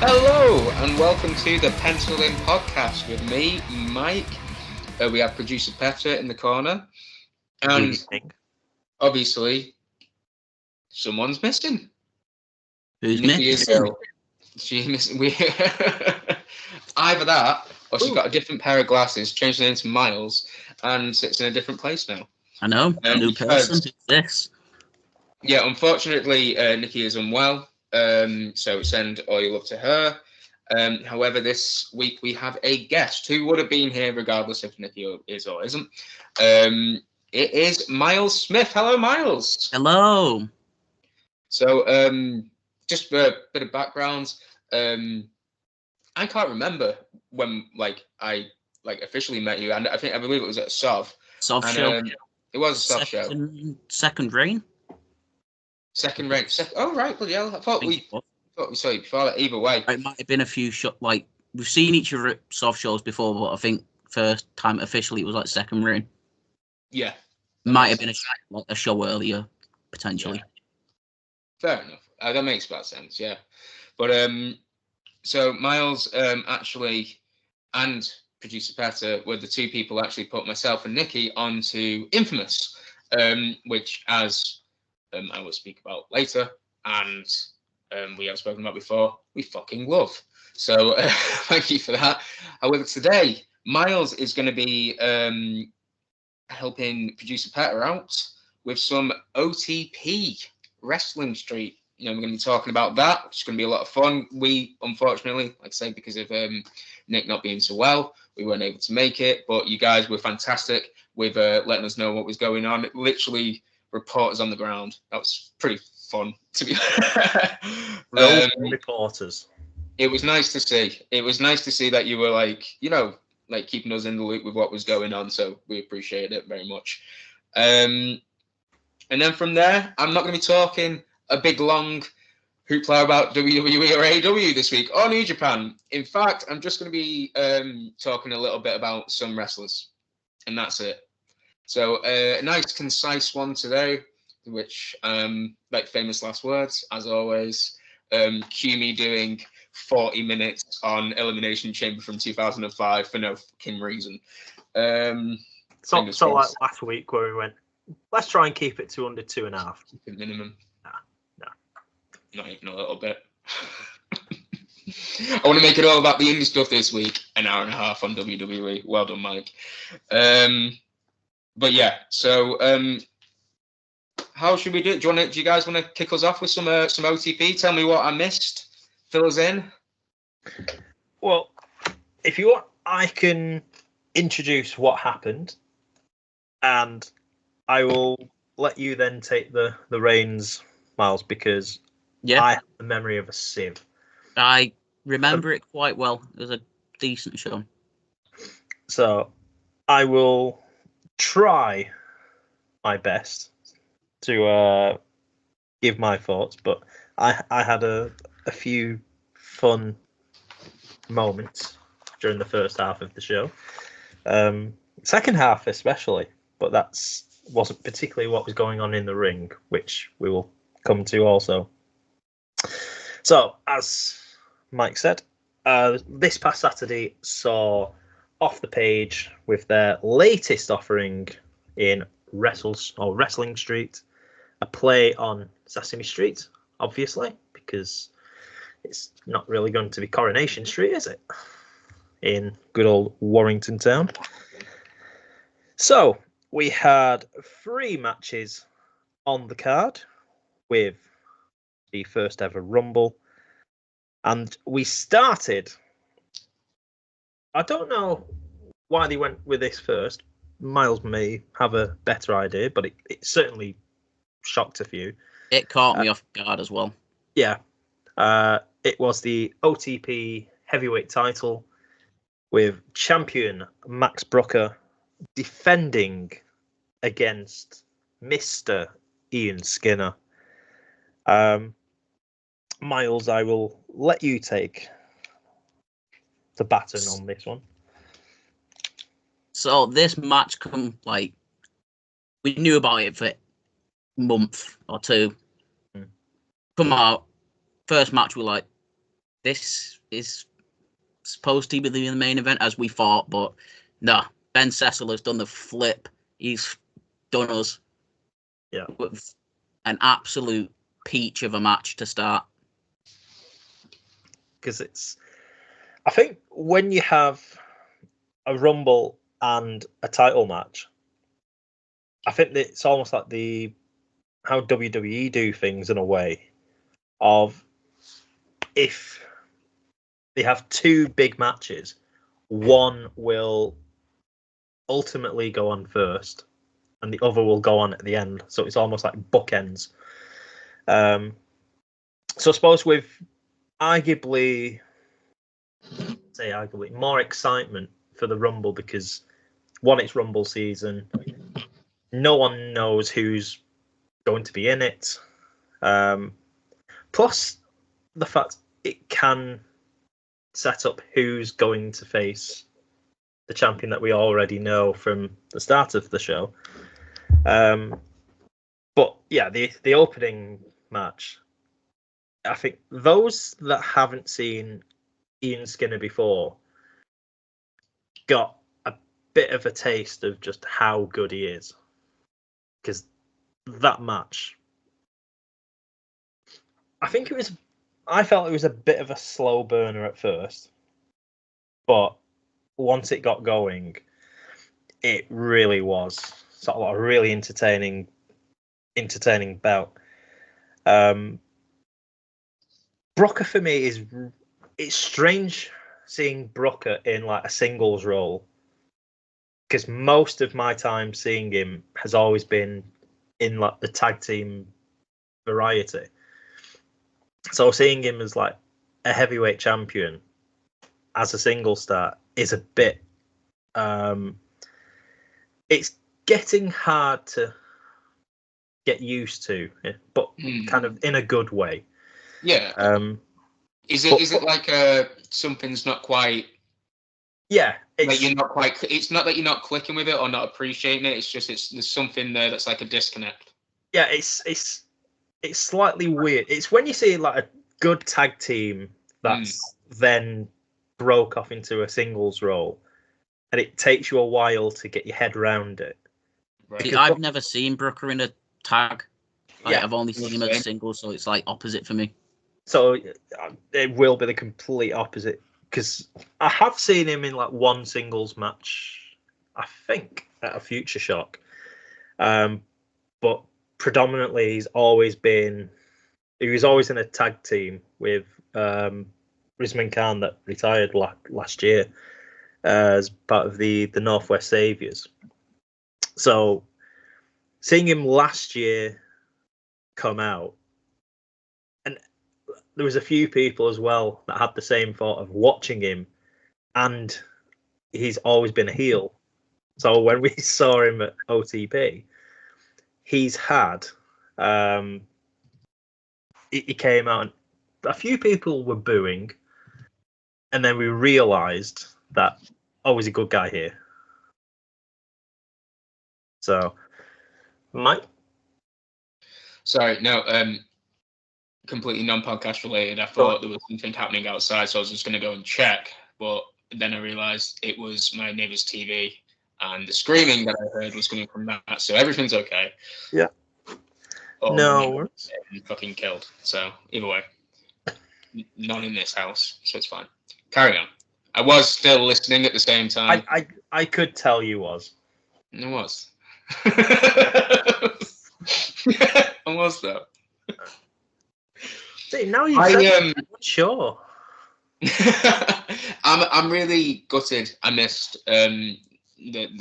Hello and welcome to the Penciled In podcast with me, Mike. We have producer Petra in the corner, and obviously, someone's missing. Who's Nikki missing? She's missing. Either that, or she's got a different pair of glasses, changed her name to Myles, and sits in a different place now. I know, new person. Who's this? Yeah, unfortunately, Nikki is unwell. So send all your love to her. However, this week we have a guest who would have been here regardless if Nikki is or isn't. It is Myles Smith. Hello, Myles. Hello. So, just a bit of background. I can't remember when I officially met you, and I believe it was at a SOV. SOV show. It was a SOV show. Second rain. Second rain. Oh right, bloody hell! I thought we saw you before that. Either way, it might have been a few we've seen each other at SOV shows before, but I think first time officially it was like second rain. Yeah, might have been a show earlier potentially. Yeah. Fair enough. That makes about sense. Yeah, but so Myles actually and producer Petter were the two people who actually put myself and Nikki onto Infamous, which as I will speak about later, and we have spoken about before, we fucking love. So thank you for that. However, today, Myles is going to be helping producer Petter out with some OTP Wrestling Street. We're going to be talking about that, which is going to be a lot of fun. We, unfortunately, like I say, because of Nick not being so well, we weren't able to make it, but you guys were fantastic with letting us know what was going on. Literally, reporters on the ground. That was pretty fun, to be reporters. It was nice to see. It was nice to see that you were keeping us in the loop with what was going on. So we appreciate it very much. And then from there, I'm not going to be talking a big long hoopla about WWE or AEW this week or New Japan. In fact, I'm just going to be talking a little bit about some wrestlers, and that's it. So a nice, concise one today, which, famous last words, as always, cue me doing 40 minutes on Elimination Chamber from 2005 for no fucking reason. So like last week where we went, let's try and keep it to under 2.5. Keep it minimum. No. Not even a little bit. I want to make it all about the indie stuff this week. An hour and a half on WWE. Well done, Mike. But yeah, so how should we do it? Do you guys want to kick us off with some OTP? Tell me what I missed. Fill us in. Well, if you want, I can introduce what happened, and I will let you then take the reins, Myles, because I have the memory of a sieve. I remember it quite well. It was a decent show. So I will try my best to give my thoughts, but I had a few fun moments during the first half of the show, second half especially, but wasn't particularly what was going on in the ring, which we will come to also. So as Mike said, this past Saturday saw Off the Page with their latest offering in Wrestling Street, a play on Sesame Street, obviously, because it's not really going to be Coronation Street, is it? In good old Warrington town. So we had 3 matches on the card with the first ever Rumble. And we started, I don't know why they went with this first. Myles may have a better idea, but it certainly shocked a few. It caught me off guard as well. Yeah. It was the OTP heavyweight title with champion Max Brooker defending against Mr. Ian Skinner. Myles, I will let you take the baton on this one. So this match we knew about it for a month or two. Come out, first match, we're like, this is supposed to be the main event as we thought, but no, Ben Cecil has done the flip. He's done us with an absolute peach of a match to start. Because I think when you have a Rumble and a title match, I think that it's almost like how WWE do things in a way of if they have two big matches, one will ultimately go on first and the other will go on at the end. So it's almost like bookends. So I suppose with arguably more excitement for the Rumble because one, it's Rumble season. No one knows who's going to be in it. Plus the fact it can set up who's going to face the champion that we already know from the start of the show. But yeah, the opening match, I think those that haven't seen Ian Skinner before got a bit of a taste of just how good he is. Because that match, I felt it was a bit of a slow burner at first, but once it got going, it really was sort of a really entertaining bout. Brooker for me it's strange seeing Brooker in like a singles role because most of my time seeing him has always been in like the tag team variety. So seeing him as like a heavyweight champion as a single star is a bit it's getting hard to get used to, but kind of in a good way. Yeah. Is it like something's not quite? Yeah, like you're not quite. It's not that you're not clicking with it or not appreciating it. It's just there's something there that's like a disconnect. Yeah, it's slightly weird. It's when you see like a good tag team that's then broke off into a singles role, and it takes you a while to get your head around it. Right. I've never seen Brooker in a tag. Yeah, I've only seen him as a single, so it's like opposite for me. So it will be the complete opposite because I have seen him in like one singles match, I think, at a Future Shock. But predominantly he was always in a tag team with Rizman Khan that retired last year as part of the Northwest Saviors. So seeing him last year come out, and there was a few people as well that had the same thought of watching him, and he's always been a heel. So when we saw him at OTP, he's had he came out and a few people were booing, and then we realised that he's a good guy here. So, Mike? Sorry, no, completely non-podcast related. I thought there was something happening outside, so I was just going to go and check. But then I realised it was my neighbour's TV, and the screaming that I heard was coming from that. So everything's okay. Yeah. No. Fucking killed. So either way, none in this house, so it's fine. Carry on. I was still listening at the same time. I could tell you was. It was. I was though. See, now I'm sure. I'm really gutted. I missed the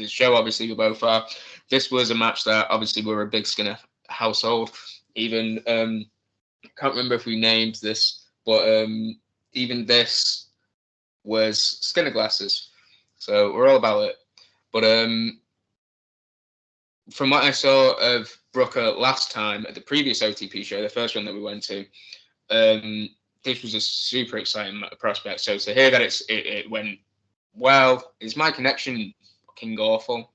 show. Obviously, we both are. This was a match that obviously we're a big Skinner household. Even can't remember if we named this, but even this was Skinner glasses. So we're all about it. But from what I saw of Brooker last time at the previous OTP show, the first one that we went to, this was a super exciting prospect. So to hear that it went well, is my connection fucking awful?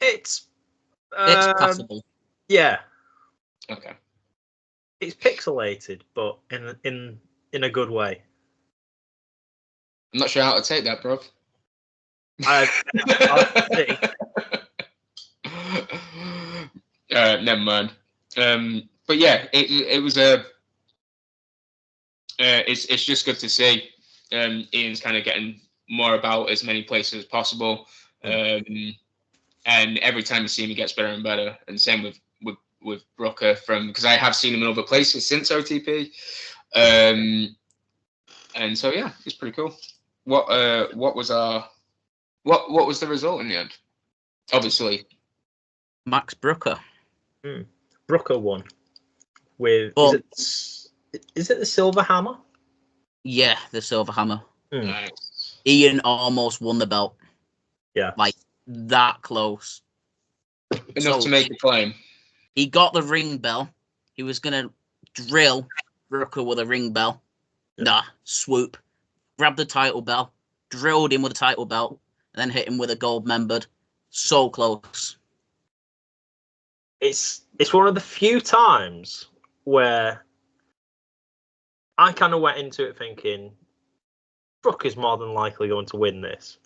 It's passable. Yeah. Okay. It's pixelated, but in a good way. I'm not sure how to take that, bro. Never mind. But yeah, it was a. It's just good to see Ian's kind of getting more about as many places as possible, and every time you see him, he gets better and better. And same with Brooker, because I have seen him in other places since OTP, and so yeah, it's pretty cool. What was the result in the end? Obviously, Max Brooker. Brooker won with. Is it the Silver Hammer? Yeah, the Silver Hammer. Nice. Ian almost won the belt. Yeah, like that close. Enough to make a claim. He got the ring bell. He was gonna drill Brooker with a ring bell. Yeah. Nah, swoop. Grabbed the title bell, drilled him with a title belt, and then hit him with a gold membered. So close. It's one of the few times where I kind of went into it thinking Brooker's more than likely going to win this.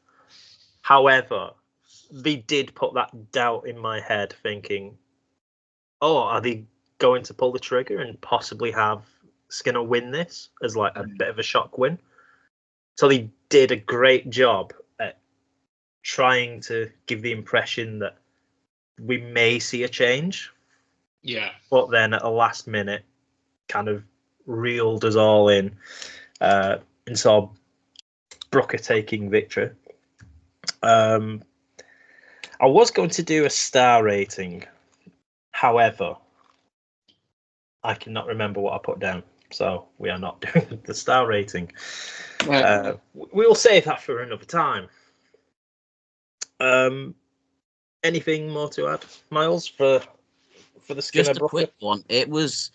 However, they did put that doubt in my head, thinking, "Oh, are they going to pull the trigger and possibly have Skinner win this as like a bit of a shock win?" So they did a great job at trying to give the impression that we may see a change. Yeah. But then at the last minute, kind of reeled us all in and saw Brooker taking victory. I was going to do a star rating. However, I cannot remember what I put down. So we are not doing the star rating. We'll save that for another time. Anything more to add, Myles, for the Skinner? Just a quick one. It was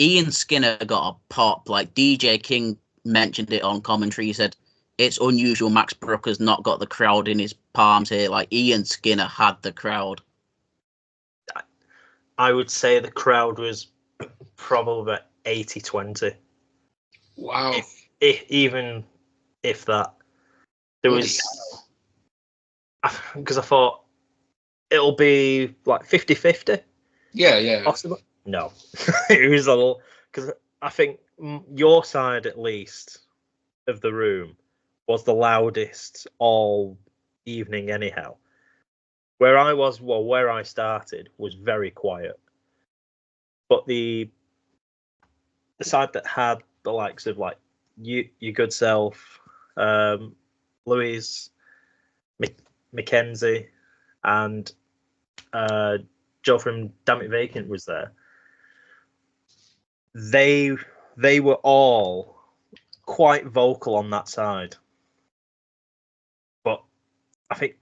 Ian Skinner got a pop. Like DJ King mentioned it on commentary. He said it's unusual Max Brooker's not got the crowd in his palms here. Like Ian Skinner had the crowd. I would say the crowd was probably about 80-20. Wow. Even if that. There was... Because I thought it'll be like 50-50. Yeah. Possible? No. It was a little... Because I think your side, at least, of the room was the loudest all evening anyhow. Where I started was very quiet. But the side that had the likes of like your good self, Louise, Mackenzie, and Joe from Damn It Vacant was there. They were all quite vocal on that side. But I think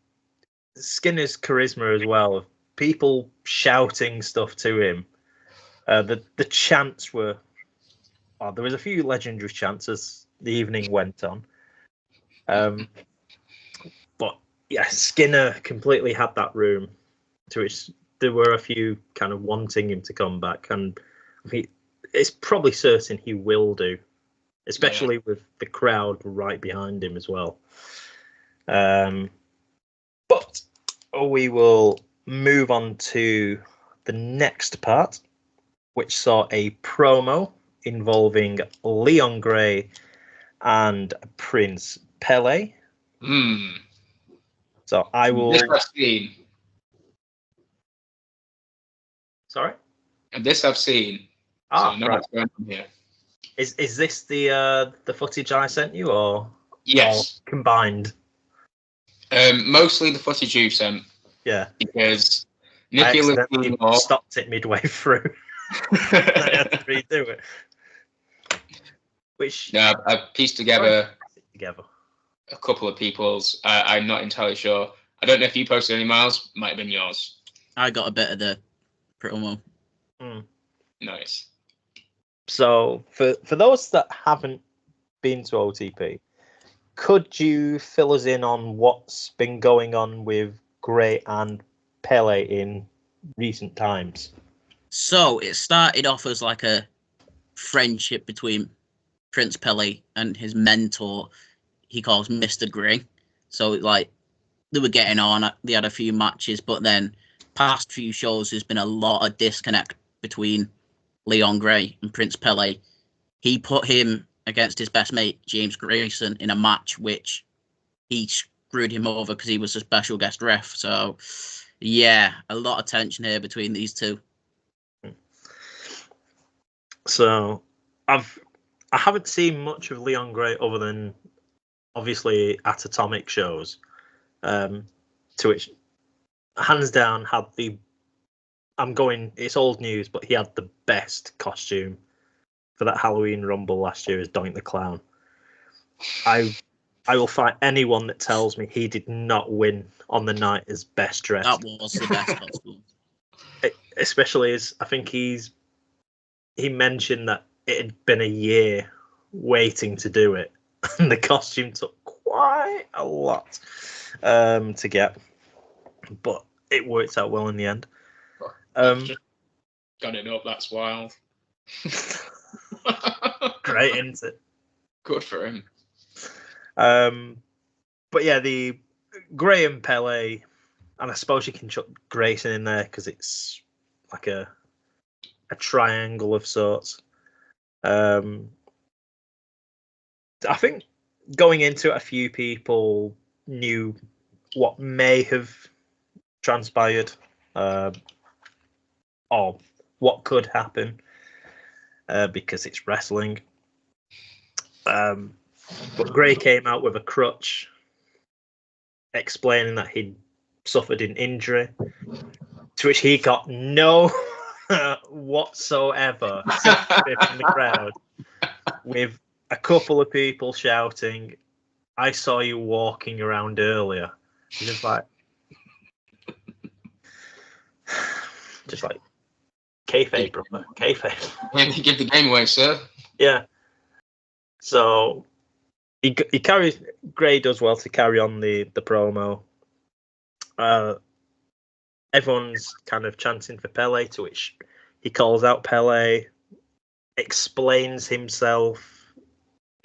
Skinner's charisma as well, of people shouting stuff to him. The chants were... there was a few legendary chants as the evening went on. But yeah, Skinner completely had that room, to which there were a few kind of wanting him to come back, and it's probably certain he will do, especially with the crowd right behind him as well. But we will move on to the next part, which saw a promo involving Leon Gray and Prince Pele. So I will... This I've seen. Sorry? And this I've seen. Ah, so right. Going on here. Is this the footage I sent you, or... Yes. Or combined? Mostly the footage you sent. Yeah. Because Nicky stopped it midway through. I had to redo it. Which... No, I pieced together a couple of people's. I'm not entirely sure. I don't know if you posted any, Myles. Might have been yours. I got a bit of the promo. Nice. So for those that haven't been to OTP, could you fill us in on what's been going on with Gray and Pele in recent times? So it started off as like a friendship between Prince Pele and his mentor. he calls Mr. Gray. So like they were getting on. They had a few matches, but then past few shows there's been a lot of disconnect between Leon Gray and Prince Pele. He put him against his best mate James Grayson in a match which he screwed him over because he was a special guest ref. So yeah, a lot of tension here between these two. So I haven't seen much of Leon Gray other than obviously at Atomic shows, to which hands down had it's old news, but he had the best costume for that Halloween Rumble last year as Doink the Clown. I will fight anyone that tells me he did not win on the night as best dressed. That was the best costume. Especially as I think he mentioned that it had been a year waiting to do it, and the costume took quite a lot to get, but it worked out well in the end. Got it up. That's wild. Great, isn't it? Good for him. But yeah, the Gray and Pele, and I suppose you can chuck Grayson in there because it's like a triangle of sorts. I think going into it, a few people knew what may have transpired, or what could happen, because it's wrestling. But Gray came out with a crutch, explaining that he'd suffered an injury, to which he got no whatsoever sympathy from the crowd, with a couple of people shouting, "I saw you walking around earlier." Just like kayfabe, brother, kayfabe. You give the game away, sir. Yeah. So he carries. Gray does well to carry on the promo. Everyone's kind of chanting for Pele, to which he calls out Pele, explains himself,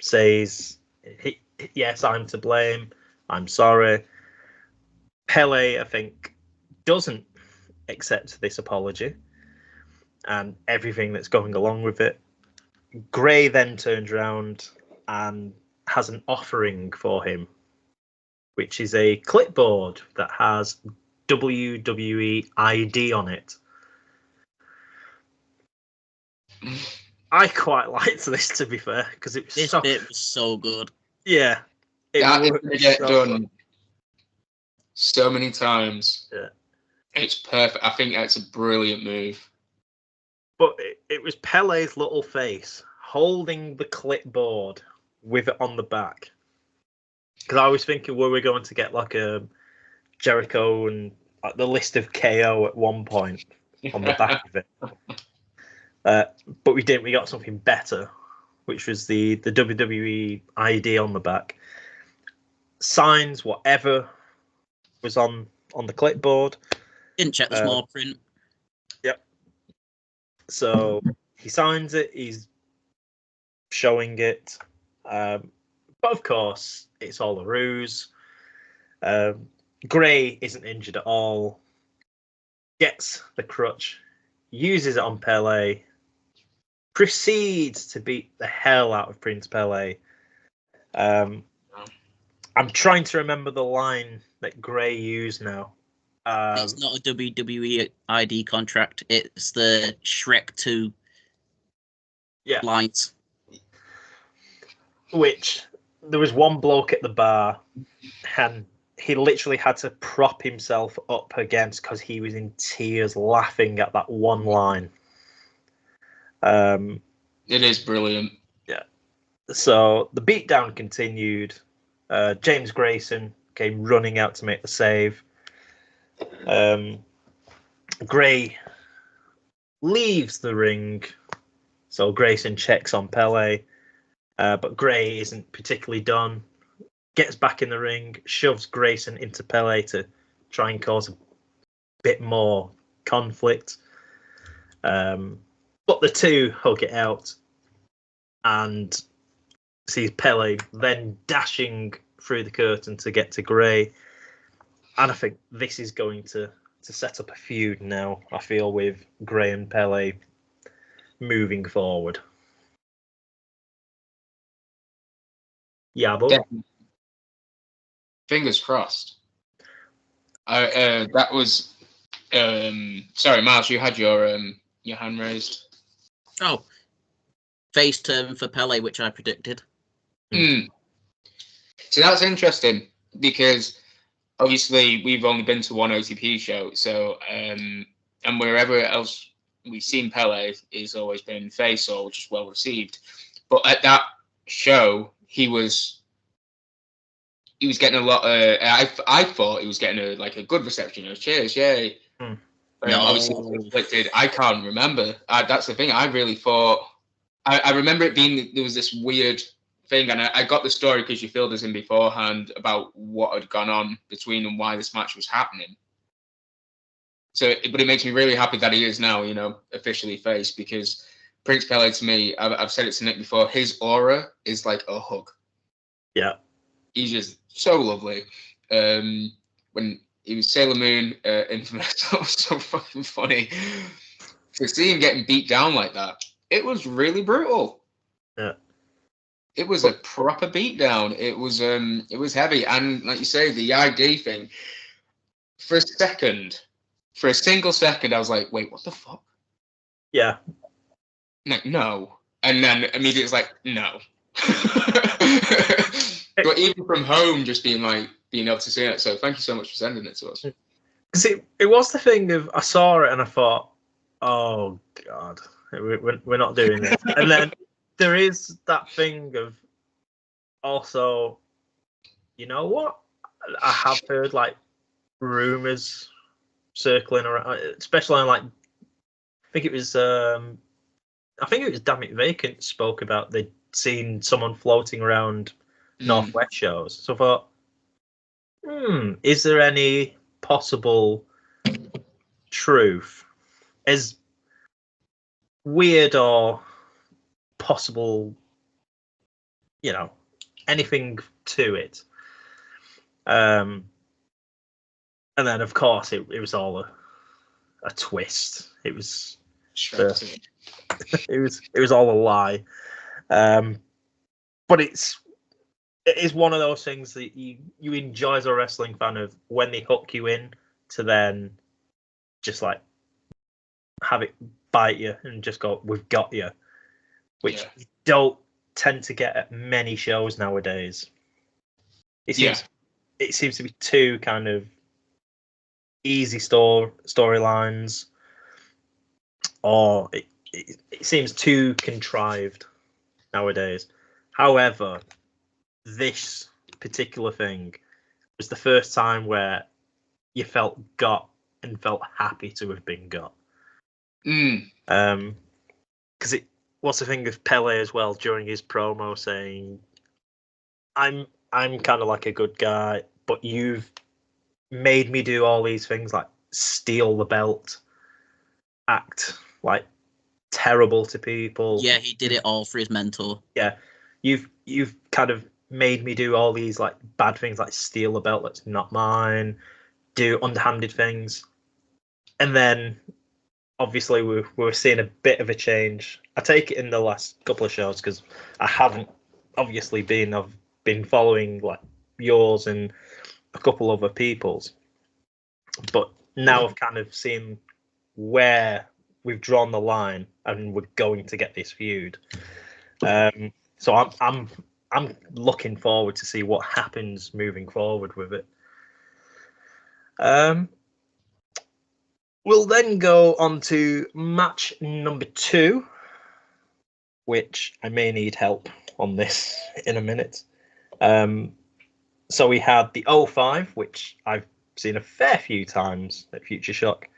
says, "Yes, I'm to blame. I'm sorry." Pele, I think, doesn't accept this apology and everything that's going along with it. Gray then turns around and has an offering for him, which is a clipboard that has WWE ID on it. I quite liked this, to be fair, because it was This bit was so good. Yeah, that is going to get done so many times. Yeah, it's perfect. I think that's a brilliant move. But it was Pele's little face holding the clipboard with it on the back. Because I was thinking, were we going to get like a Jericho and like the list of KO at one point on the back of it? But we didn't. We got something better, which was the WWE ID on the back. Signs whatever was on the clipboard. Didn't check the small print. Yep. So he signs it. He's showing it. But of course, it's all a ruse. Gray isn't injured at all. Gets the crutch. Uses it on Pele. Proceeds to beat the hell out of Prince Pele. I'm trying to remember the line that Gray used now. It's not a WWE ID contract. It's the Shrek 2 lines. Which there was one bloke at the bar, and he literally had to prop himself up against because he was in tears laughing at that one line. It is brilliant. Yeah. So the beatdown continued. James Grayson came running out to make the save. Gray leaves the ring, so Grayson checks on Pele, but Gray isn't particularly done. Gets back in the ring, shoves Grayson into Pele to try and cause a bit more conflict. But the two hug it out, and sees Pele then dashing through the curtain to get to Gray. And I think this is going to set up a feud now, I feel, with Gray and Pele moving forward. Yeah, but fingers crossed. That was sorry, Myles, you had your hand raised. Oh, face turn for Pele, which I predicted. So that's interesting because obviously we've only been to one OTP show, so and wherever else we've seen Pele, he's always been face or just well received. But at that show, he was getting a lot. I thought he was getting a good reception. Cheers, yay! No. Obviously conflicted. I can't remember. That's the thing. I really thought. I remember it being there was this weird thing, and I got the story because you filled us in beforehand about what had gone on between and why this match was happening. So, but it makes me really happy that he is now, officially face, because Prince Pele, to me, I've said it to Nick before, his aura is like a hug. Yeah. He's just so lovely. When he was Sailor Moon, infamous, that was so fucking funny. To see him getting beat down like that, it was really brutal. Yeah. It was a proper beatdown. It was heavy, and like you say, the ID thing. For a single second, I was like, "Wait, what the fuck?" Yeah. No, and then immediately it's like, "No." But even from home, just being able to see it. So thank you so much for sending it to us. Because it was the thing of I saw it and I thought, "Oh God, we're not doing this." And then there is that thing of also, you know what? I have heard rumors circling around, especially on I think it was Damn It Vacant spoke about they'd seen someone floating around Northwest shows. So I thought, is there any possible truth? As weird or possible, anything to it. And then of course it was all a twist. It was it was all a lie. But it is one of those things that you enjoy as a wrestling fan of when they hook you in to then just have it bite you and just go, "We've got you," which you don't tend to get at many shows nowadays. It seems to be two kind of easy storylines, or it seems too contrived nowadays. However, this particular thing was the first time where you felt got and felt happy to have been got. Because it was the thing of Pele as well during his promo saying, I'm kind of like a good guy, but you've made me do all these things like steal the belt, act terrible to people. Yeah, he did it all for his mentor. Yeah, you've kind of made me do all these bad things, like steal the belt that's not mine, do underhanded things, and then obviously we're seeing a bit of a change. I take it in the last couple of shows because I haven't obviously I've been following yours and a couple other people's, but now I've kind of seen where we've drawn the line and we're going to get this feud. So I'm looking forward to see what happens moving forward with it. We'll then go on to match number 2, which I may need help on this in a minute. So we had the 05, which I've seen a fair few times at Future Shock,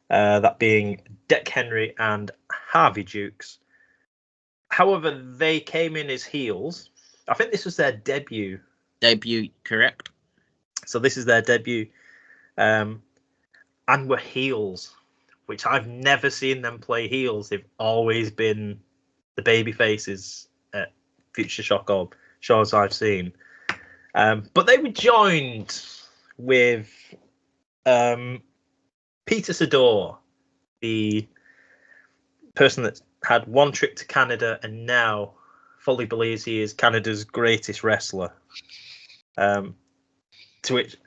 that being Deck Henry and Harvey Dukes. However, they came in as heels. I think this was their debut. Debut, correct. So this is their debut. And were heels, which I've never seen them play heels. They've always been the baby faces at Future Shock or shows I've seen. But they were joined with Peter Sador, the person that had one trip to Canada and now fully believes he is Canada's greatest wrestler. To which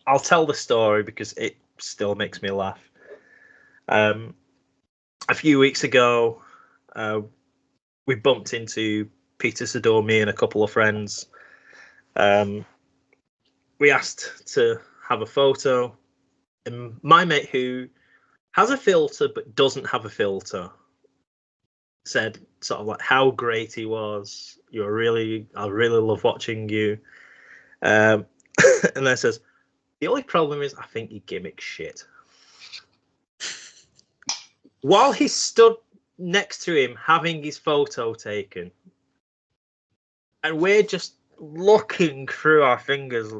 I'll tell the story because it still makes me laugh. A few weeks ago, we bumped into Peter Sador, me and a couple of friends. We asked to have a photo, and my mate, who has a filter but doesn't have a filter, said sort of like how great he was. I really love watching you. And then says, the only problem is I think you gimmick shit. While he stood next to him having his photo taken, and we're just looking through our fingers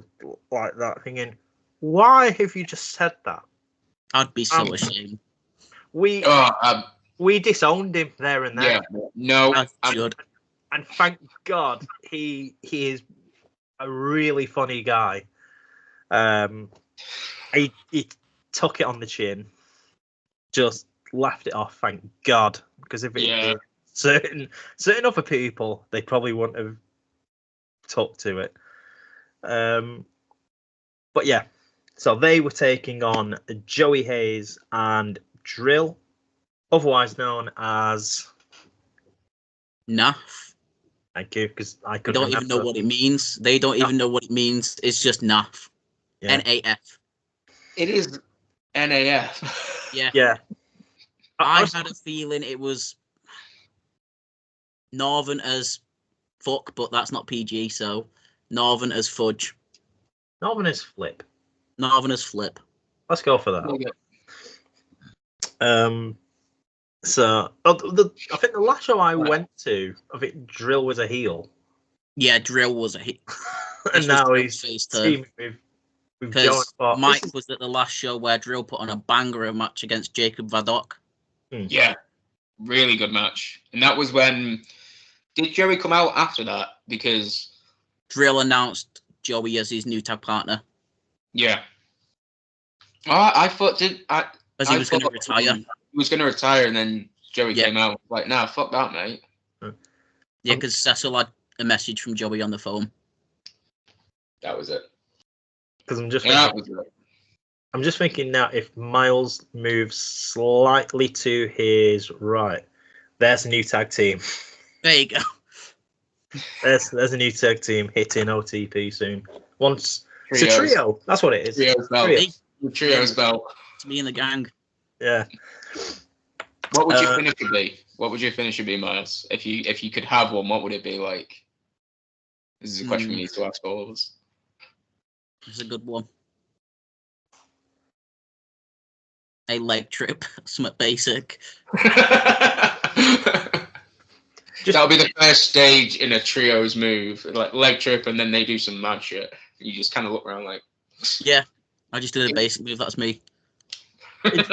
like that, thinking, why have you just said that? I'd be so ashamed. We disowned him there and then. Yeah, no, and thank God he is a really funny guy. He took it on the chin, just laughed it off. Thank God, because if it certain other people, they probably wouldn't have took to it. But yeah, so they were taking on Joey Hayes and Drill, otherwise known as NAF. Thank you, because I They don't even know what it means. They don't even know what it means. It's just NAF. Yeah. NAF. it is NAF. Yeah. Yeah. I had a feeling it was Northern as fuck, but that's not PG, so Northern as fudge. Northern is flip. Northern as flip. Let's go for that. So I think the last show I went to, I think Drill was a heel. Yeah, Drill was a heel. And now he's face teaming with because Mike was at the last show where Drill put on a banger match against Jacob Vadok. Yeah, really good match. And that was when... Did Joey come out after that? Because... Drill announced Joey as his new tag partner. Yeah. Oh, I thought... As he was going to retire. He was going to retire, and then Joey came out. Like, nah, fuck that, mate. Yeah, because Cecil had a message from Joey on the phone. That was it. Because I'm just thinking now, if Myles moves slightly to his right, there's a new tag team. There you go. There's a new tag team hitting OTP soon. It's a Trios. trio. That's what it is. Trio's belt. It's me and the gang. Yeah. What would your finisher be? What would your finisher be, Myles? If you could have one, what would it be like? This is a question we need to ask all of us. It's a good one. A leg trip, something basic. That'll be the first stage in a trio's move, like leg trip, and then they do some mad shit. You just kind of look around like, yeah, I just did a basic move. That's me. It'd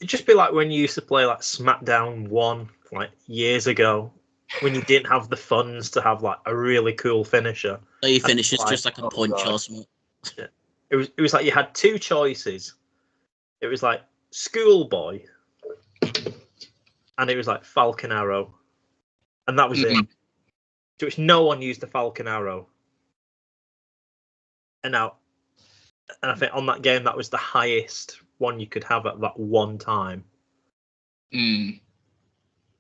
just be like when you used to play like SmackDown 1 like years ago, when you didn't have the funds to have like a really cool finisher. So your finish is just like a punch or something. Yeah. It was like you had two choices. It was like Schoolboy, and it was like Falcon Arrow, and that was it. To which no one used the Falcon Arrow. And I think on that game that was the highest one you could have at that one time.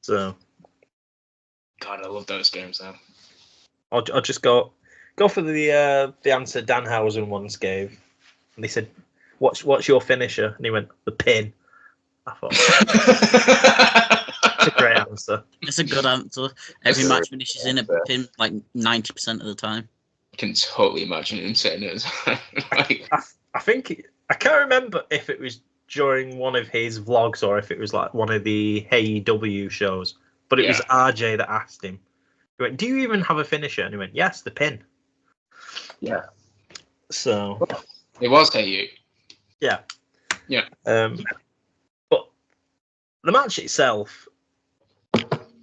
So, God, I love those games now. I'll just go for the answer Danhausen once gave, and they said, "What's your finisher?" And he went, "The pin." I thought it's a great answer. It's a good answer. Every match finishes in a pin like 90% of the time. I can totally imagine him saying it. I think I can't remember if it was during one of his vlogs or if it was like one of the AEW shows, but it was RJ that asked him. He went, "Do you even have a finisher?" And he went, "Yes, the pin." Yeah. So it was you. Yeah. Yeah. But the match itself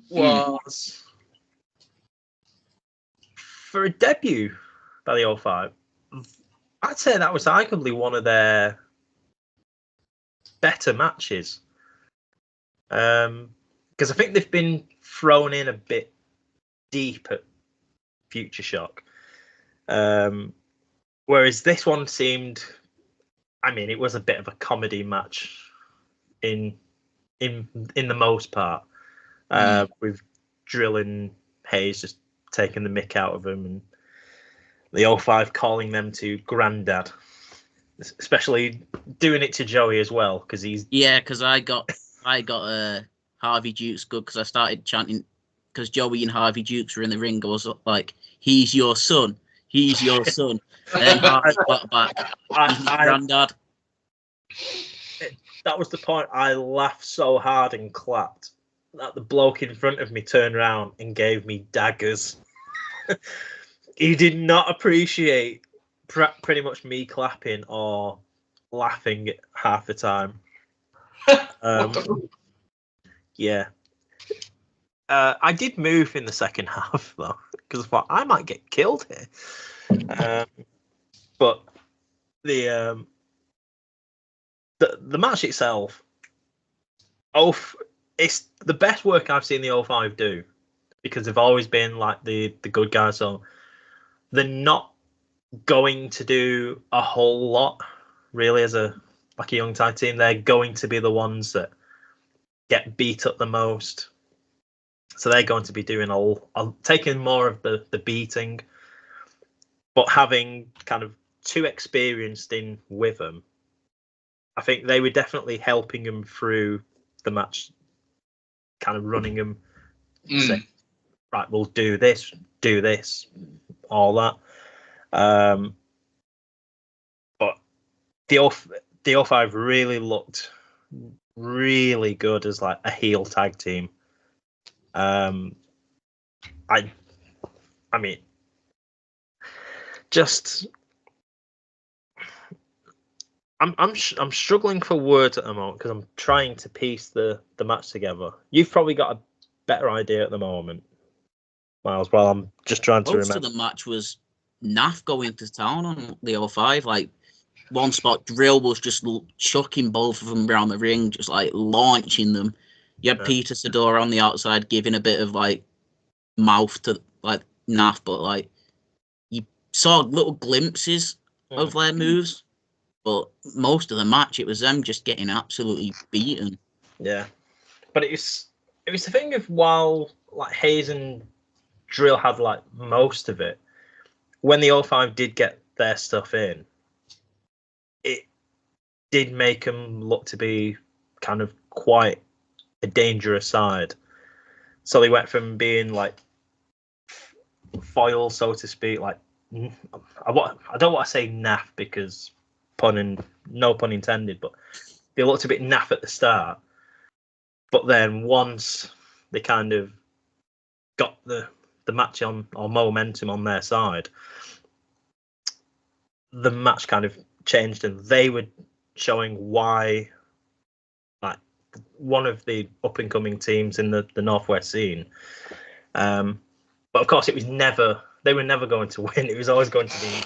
was for a debut by the 05, I'd say that was arguably one of their better matches. Because I think they've been thrown in a bit deep at FUTURESHOCK. Whereas this one seemed, I mean, it was a bit of a comedy match in the most part, with Drill and Hayes just taking the mick out of them, and the 05 calling them to Grandad, especially doing it to Joey as well, because he's because I got Harvey Dukes good, because I started chanting, because Joey and Harvey Dukes were in the ring. I was like, "He's your son, he's your son," and then Harvey got back, "He's my granddad." That was the point. I laughed so hard and clapped that the bloke in front of me turned around and gave me daggers. He did not appreciate pretty much me clapping or laughing half the time. Yeah. I did move in the second half though, because I thought I might get killed here. But the match itself, it's the best work I've seen the 05 do, because they've always been like the good guys. So they're not going to do a whole lot really as a young tag team. They're going to be the ones that get beat up the most. So they're going to be doing taking more of the beating, but having kind of too experienced in with them. I think they were definitely helping them through the match, kind of running them, saying, right, we'll do this, all that. But the 05 really looked really good as like a heel tag team. I mean, just I'm struggling for words at the moment, because I'm trying to piece the match together. You've probably got a better idea at the moment, Myles. While I'm just trying to remember. Most of the match was Naff going to town on the 05. Like, one spot, Drill was just chucking both of them around the ring, just like launching them. You had Peter Sedora on the outside giving a bit of like mouth to like Naff, but like you saw little glimpses of their moves. But most of the match, it was them just getting absolutely beaten. Yeah, but it was the thing of, while like Hayes and Drill had like most of it, when the 05 did get their stuff in, it did make them look to be kind of quite a dangerous side. So they went from being like foil, so to speak, like I don't want to say naff, because no pun intended, but they looked a bit naff at the start. But then once they kind of got the match on, or momentum on their side, the match kind of changed, and they were showing why, like, one of the up and coming teams in the Northwest scene. But of course, they were never going to win. It was always going to be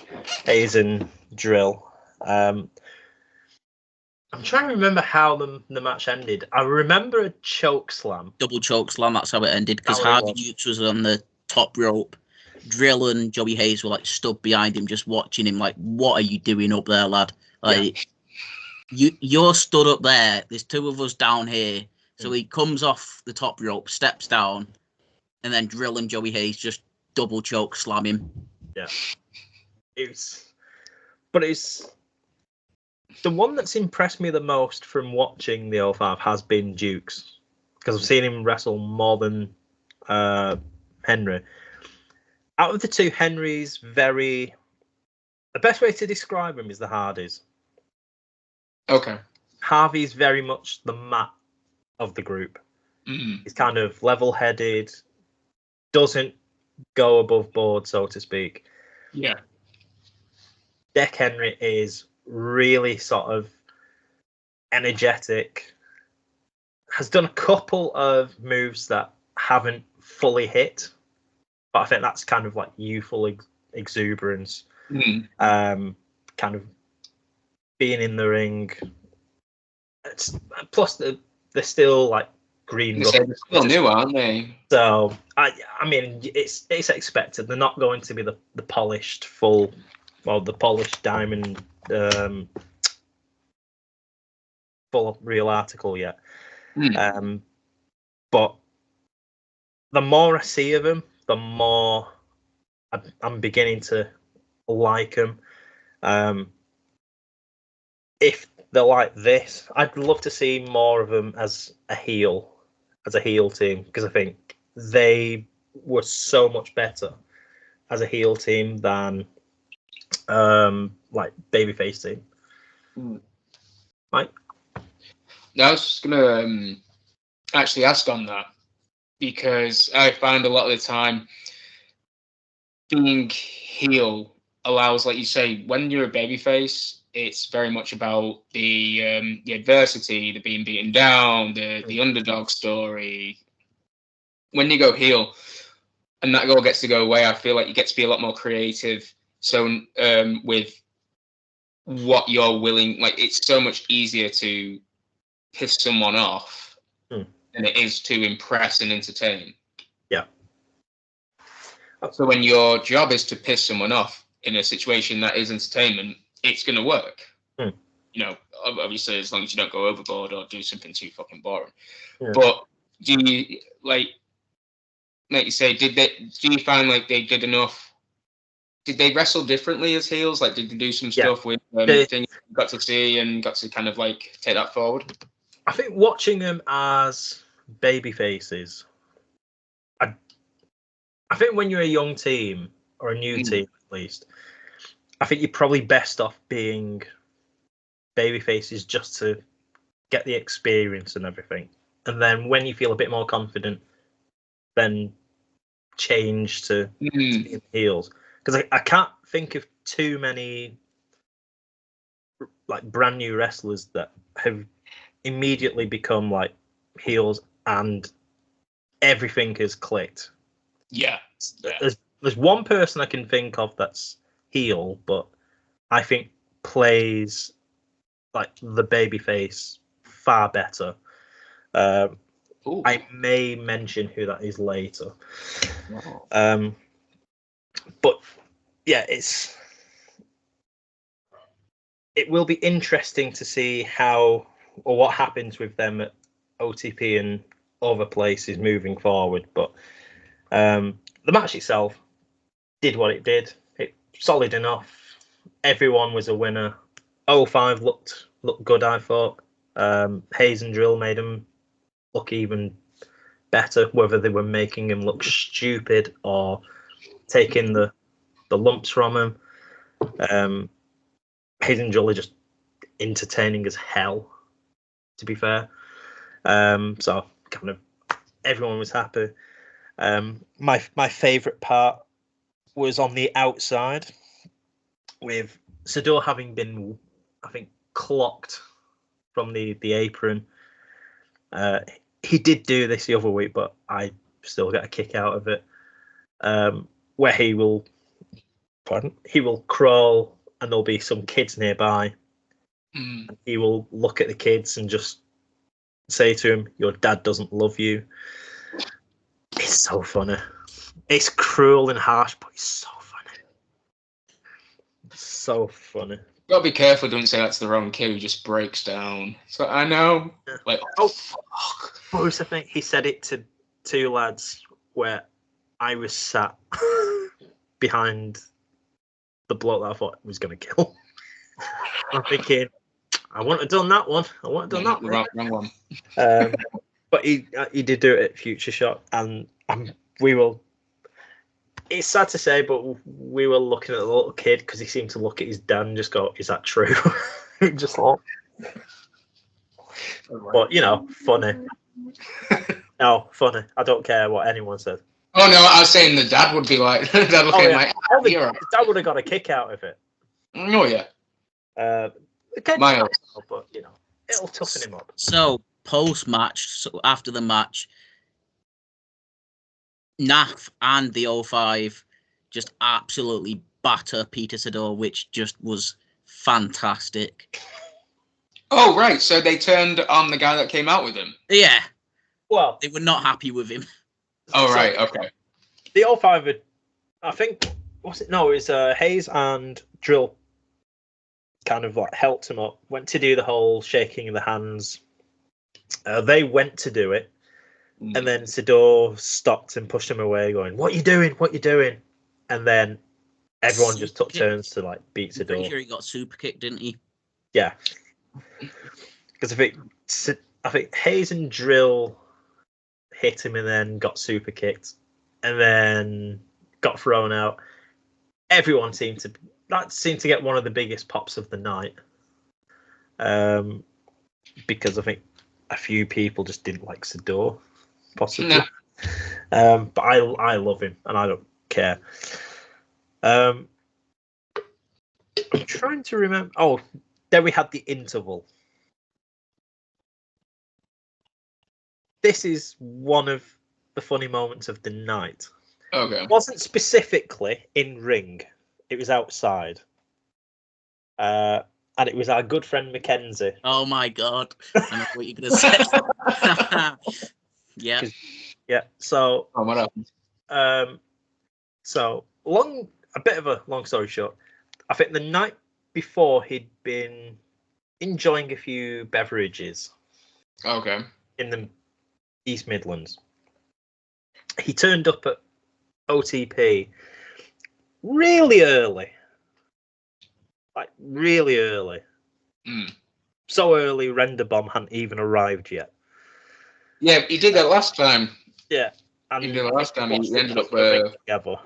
Hayes and Drill. I'm trying to remember how the match ended. I remember a choke slam. Double choke slam, that's how it ended, because Harvey Dukes was on the top rope. Drill and Joey Hayes were like stood behind him, just watching him like, what are you doing up there, lad? Like, you're stood up there, there's two of us down here. So he comes off the top rope, steps down, and then Drill and Joey Hayes just double choke slam him. Yeah. It's the one that's impressed me the most from watching the 05 has been Dukes, because I've seen him wrestle more than Henry. Out of the two, Henry's the best way to describe him is the Hardys. Okay. Harvey's very much the Matt of the group. He's kind of level-headed, doesn't go above board, so to speak. Yeah. Deck Henry is really sort of energetic, has done a couple of moves that haven't fully hit, But I think that's kind of like youthful exuberance, kind of being in the ring. Plus, they're still like green. They're still new, aren't they? So I mean, it's expected. They're not going to be the polished the polished diamond full real article yet. But the more I see of them, the more I'm beginning to like them. If they're like this, I'd love to see more of them as a heel team, because I think they were so much better as a heel team than like babyface team. Right? I was just gonna actually ask on that, because I find a lot of the time being heel allows, like you say, when you're a babyface, it's very much about the adversity, the being beaten down, the underdog story. When you go heel, and that goal gets to go away, I feel like you get to be a lot more creative. So with what you're willing, like, it's so much easier to piss someone off than it is to impress and entertain. Yeah. So when your job is to piss someone off in a situation that is entertainment, it's going to work. You know, obviously, as long as you don't go overboard or do something too fucking boring. Yeah. But do you, like you say, do you find like they did enough? Did they wrestle differently as heels? Like, did they do some stuff with things you got to see and got to kind of like take that forward? I think watching them as baby faces, I think when you're a young team or a new team at least, I think you're probably best off being baby faces just to get the experience and everything. And then when you feel a bit more confident, then change to being heels. Because I can't think of too many like brand new wrestlers that have immediately become like heels and everything has clicked. Yeah. There's one person I can think of that's heel, but I think plays like the babyface far better. I may mention who that is later. Wow. But yeah, it will be interesting to see how or what happens with them at OTP and other places moving forward. But the match itself did what it did. It solid enough. Everyone was a winner. 05 looked good, I thought. Hayes and Drill made him look even better, whether they were making him look stupid or taking the lumps from him. Hayes and Drill are just entertaining as hell, to be fair. So kind of everyone was happy. My favourite part was on the outside, with Sador having been, I think, clocked from the apron. He did do this the other week, but I still get a kick out of it. Where he will crawl and there'll be some kids nearby. And he will look at the kids and just say to him, "Your dad doesn't love you." It's so funny. It's cruel and harsh, but it's so funny. So funny. Gotta be careful, don't say that's the wrong kid who just breaks down. So I know. Yeah. Like, fuck. What was the thing? He said it to two lads where I was sat behind the bloke that I thought was going to kill. I'm thinking, I wouldn't have done that one. Wrong one. But he did do it at Future Shock, and we will. It's sad to say, but we were looking at the little kid because he seemed to look at his dad and just go, "Is that true?" Just thought. But funny. No, funny. I don't care what anyone says. Oh no, I was saying the dad would be like, dad looking like, the dad would have got a kick out of it. Oh yeah. Myles, but it'll toughen him up. So post-match, so after the match, NAF and the 05 just absolutely batter Peter Sador, which just was fantastic. Oh, right. So they turned on the guy that came out with him. Yeah. Well, They were not happy with him. Oh, right. Okay. The 05, I think, was it? No, it was Hayes and Drill kind of like helped him up, went to do the whole shaking of the hands. They went to do it, and then Sador stopped and pushed him away, going, "What you doing? What you doing?" And then everyone just took turns to like beat Sador. Pretty sure he got super kicked, didn't he? Yeah, because I think Hayes and Drill hit him and then got super kicked, and then got thrown out. Everyone seemed to get one of the biggest pops of the night, because I think a few people just didn't like Sador, possibly. No. But I love him and I don't care. I'm trying to remember. Oh, then we had the interval. This is one of the funny moments of the night. Okay. It wasn't specifically in ring. It was outside. And it was our good friend Mackenzie. Oh my god. I know what you're going to say. Yeah. Yeah. So, what happened? So, a bit of a long story short, I think the night before he'd been enjoying a few beverages. Okay. In the East Midlands. He turned up at OTP really early. Like, really early. So early, Render Bomb hadn't even arrived yet. Yeah, he did that last time. Yeah. And he did that last time. He ended up... together.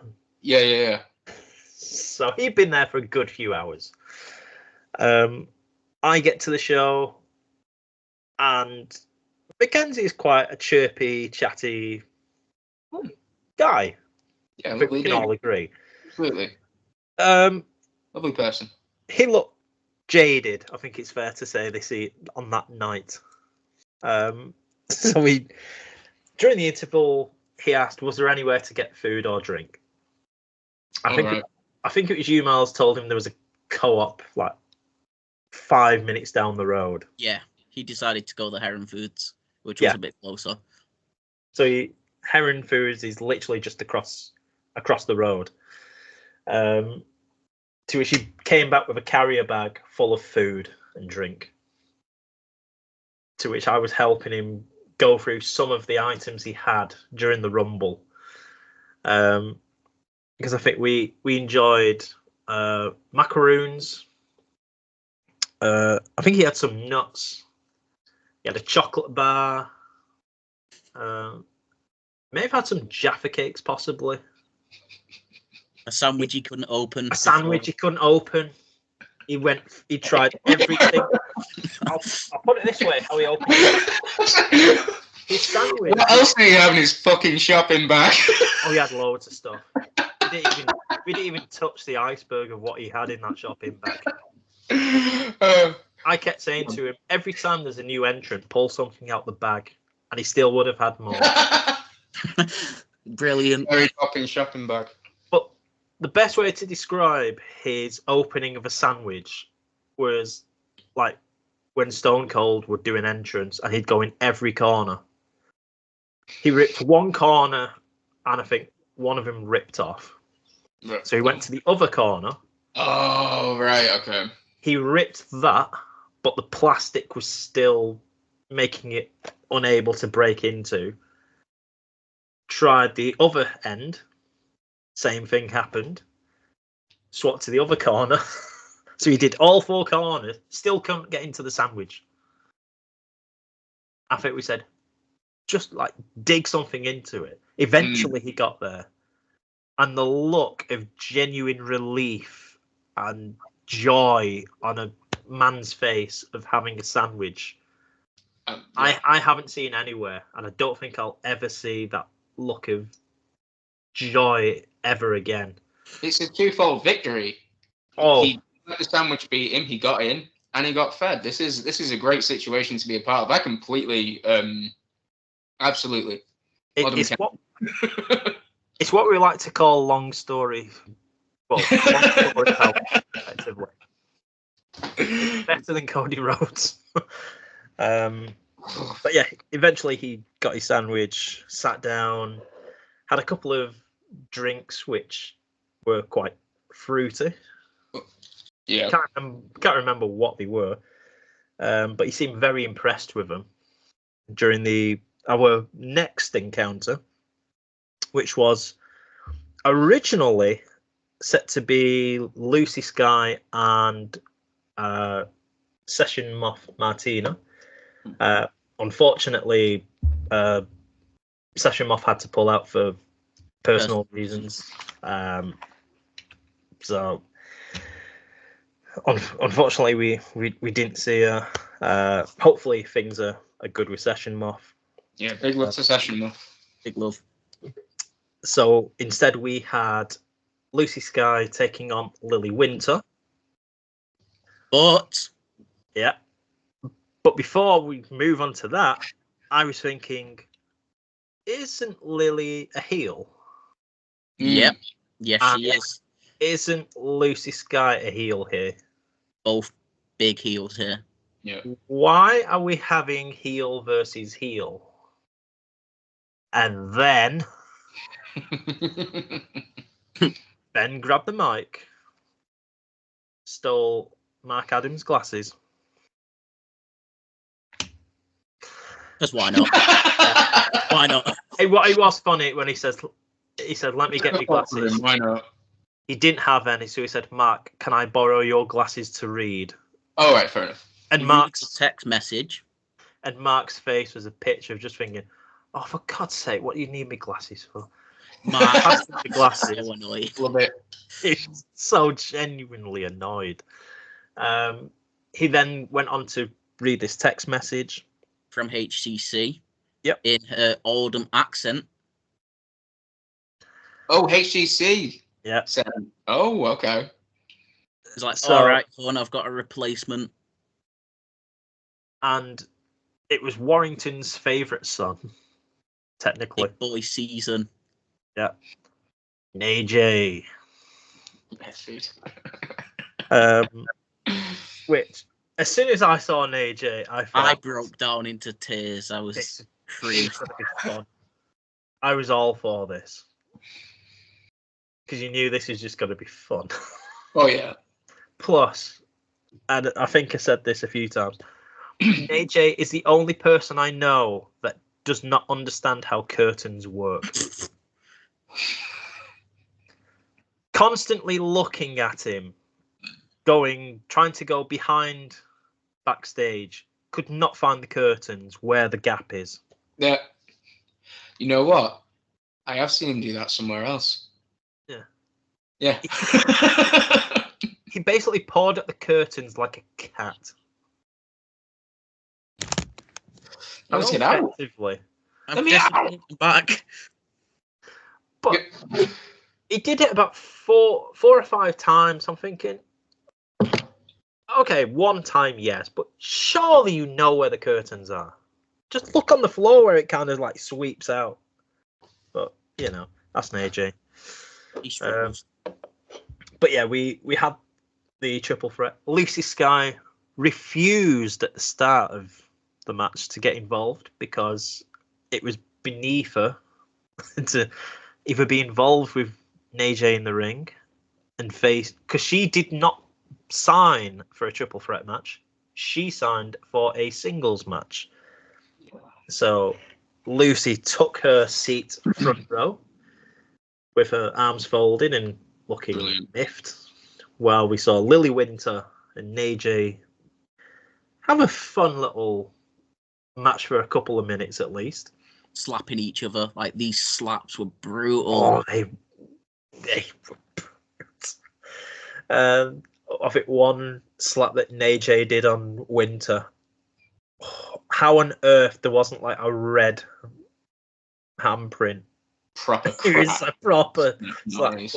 Yeah. So he'd been there for a good few hours. I get to the show, and Mackenzie is quite a chirpy, chatty guy. Yeah, I think we can all agree. Absolutely. Lovely person. He looked jaded, I think it's fair to say, on that night. So during the interval, he asked, was there anywhere to get food or drink? I think it was you, Myles, told him there was a co-op like 5 minutes down the road. Yeah, he decided to go the Heron Foods, which was a bit closer. So Heron Foods is literally just across the road. To which he came back with a carrier bag full of food and drink. To which I was helping him go through some of the items he had during the Rumble. Because I think we enjoyed macaroons. I think he had some nuts. He had a chocolate bar. May have had some Jaffa cakes, possibly. A sandwich he couldn't open. He couldn't open. He tried everything. I'll put it this way: how he opened his sandwich. What else did he have in his fucking shopping bag? Oh, he had loads of stuff. We didn't even touch the iceberg of what he had in that shopping bag. I kept saying to him, every time there's a new entrant, pull something out the bag, and he still would have had more. Brilliant. Very fucking shopping bag. But the best way to describe his opening of a sandwich was like when Stone Cold would do an entrance and he'd go in every corner. He ripped one corner and I think one of them ripped off. Right. So he went to the other corner. Oh, right, okay. He ripped that, but the plastic was still making it unable to break into. Tried the other end. Same thing happened. Swapped to the other corner. So he did all four corners. Still couldn't get into the sandwich. I think we said, just like dig something into it. Eventually he got there. And the look of genuine relief and joy on a man's face of having a sandwich, I haven't seen anywhere. And I don't think I'll ever see that look of joy ever again. It's a twofold victory. Oh, he let the sandwich beat him, he got in, and he got fed. This is a great situation to be a part of. I completely, absolutely. It's what It's what we like to call long story. Well, long story help, effectively. It's better than Cody Rhodes. But yeah, eventually he got his sandwich, sat down, had a couple of drinks which were quite fruity. Yeah. Can't remember what they were, but he seemed very impressed with them during our next encounter, which was originally set to be Lucy Sky and Session Moth Martina. Unfortunately, Session Moth had to pull out for personal reasons. So unfortunately, we didn't see her. Hopefully, things are good with Session Moth. Yeah, big love to Session Moth. Big love. So instead, we had Lucy Sky taking on Lily Winter. But before we move on to that, I was thinking, isn't Lily a heel? Yep. Yes, she is. Isn't Lucy Sky a heel here? Both big heels here. Yeah. Why are we having heel versus heel? And then Ben grabbed the mic, stole Mark Adams' glasses. Because why not? Why not? It was funny when he said, "Let me get my glasses." Why not? He didn't have any, so he said, "Mark, can I borrow your glasses to read?" Oh, right, fair enough. And Mark's text message. And Mark's face was a picture of just thinking, "Oh, for God's sake, what do you need me glasses for?" Mark has the glasses. So annoyed. Love it. He's so genuinely annoyed. He then went on to read this text message from HCC. Yep. In her Oldham accent. Oh, HCC. Yeah. Oh, okay. It's like, all right, fun, I've got a replacement. And it was Warrington's favourite son, technically. Big boy season. Yeah. AJ. Yes, dude. Which, as soon as I saw an AJ, I broke down into tears. I was crazy. I was all for this. Because you knew this is just going to be fun. Oh, yeah. Plus, and I think I said this a few times, AJ is the only person I know that does not understand how curtains work. Constantly looking at him, trying to go behind backstage, could not find the curtains where the gap is. Yeah. You know what? I have seen him do that somewhere else. Yeah. Yeah. He basically pawed at the curtains like a cat. Get out. Let me out. Back. But he did it about four or five times. I'm thinking, okay, one time, yes, but surely you know where the curtains are. Just look on the floor where it kind of like sweeps out. But, that's an AJ. But yeah, we had the triple threat. Lucy Sky refused at the start of the match to get involved because it was beneath her to either be involved with AJ in the ring and face, because she did not sign for a triple threat match. She signed for a singles match. So Lucy took her seat front row with her arms folded and looking miffed, while we saw Lily Winter and AJ have a fun little match for a couple of minutes at least. Slapping each other. Like, these slaps were brutal. Oh, they were brutal. I think one slap that AJ did on Winter, how on earth there wasn't like a red handprint? Proper crap. It was a proper slap. Nice.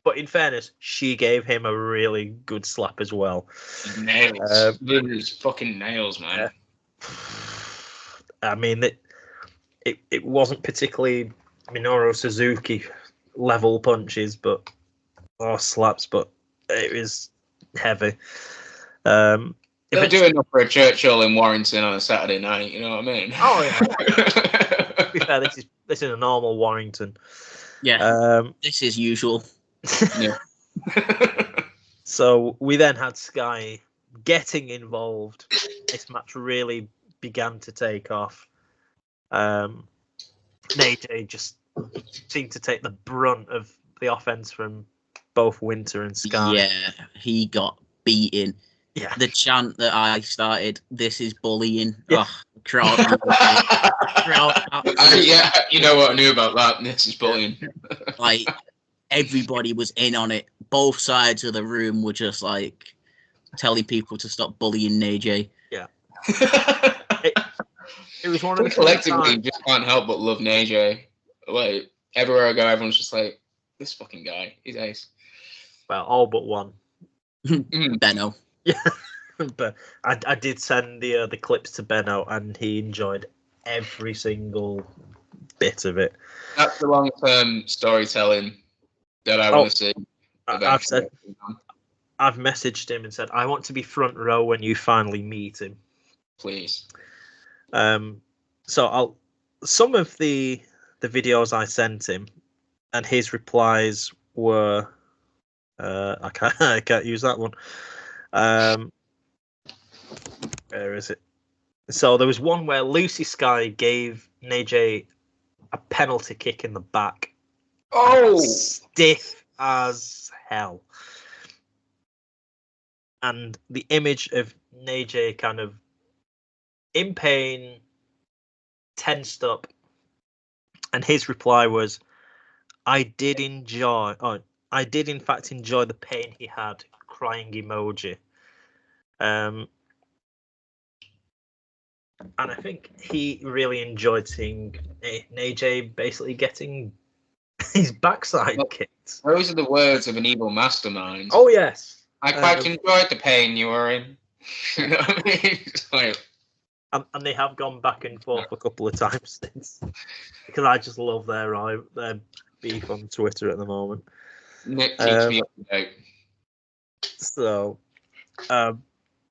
But in fairness, she gave him a really good slap as well. Nails. His fucking nails, man. I mean, it wasn't particularly Minoru Suzuki level punches, slaps, but it was heavy. They'll do enough for a Churchill in Warrington on a Saturday night. You know what I mean? Oh yeah. To be fair, this is a normal Warrington. Yeah. This is usual. Yeah. So we then had Sky getting involved. This match really began to take off. AJ just seemed to take the brunt of the offense from both Winter and Sky. Yeah, he got beaten. Yeah. The chant that I started, "This is bullying." Yeah. Oh, crowd. Yeah, you know what I knew about that. This is bullying. Like, everybody was in on it. Both sides of the room were just like telling people to stop bullying AJ. Yeah. It was one of the collectively just can't help but love AJ. Like, everywhere I go, everyone's just like, this fucking guy, he's ace. Well, all but one. Benno. Yeah, but I did send the clips to Benno, and he enjoyed every single bit of it. That's the long-term storytelling that I want to see. I've messaged him and said I want to be front row when you finally meet him. Please. So some of the videos I sent him, and his replies were, I can't use that one. Where is it? So there was one where Lucy Sky gave AJ a penalty kick in the back. Oh, stiff as hell. And the image of AJ kind of in pain, tensed up, and his reply was, I did in fact enjoy the pain he had, crying emoji. And I think he really enjoyed seeing AJ basically getting his backside kicked. Those are the words of an evil mastermind. Oh yes. I quite enjoyed the pain you were in. You know what I mean? Like, and they have gone back and forth a couple of times since, because I just love their beef on Twitter at the moment. Nick keeps me up to date. So, but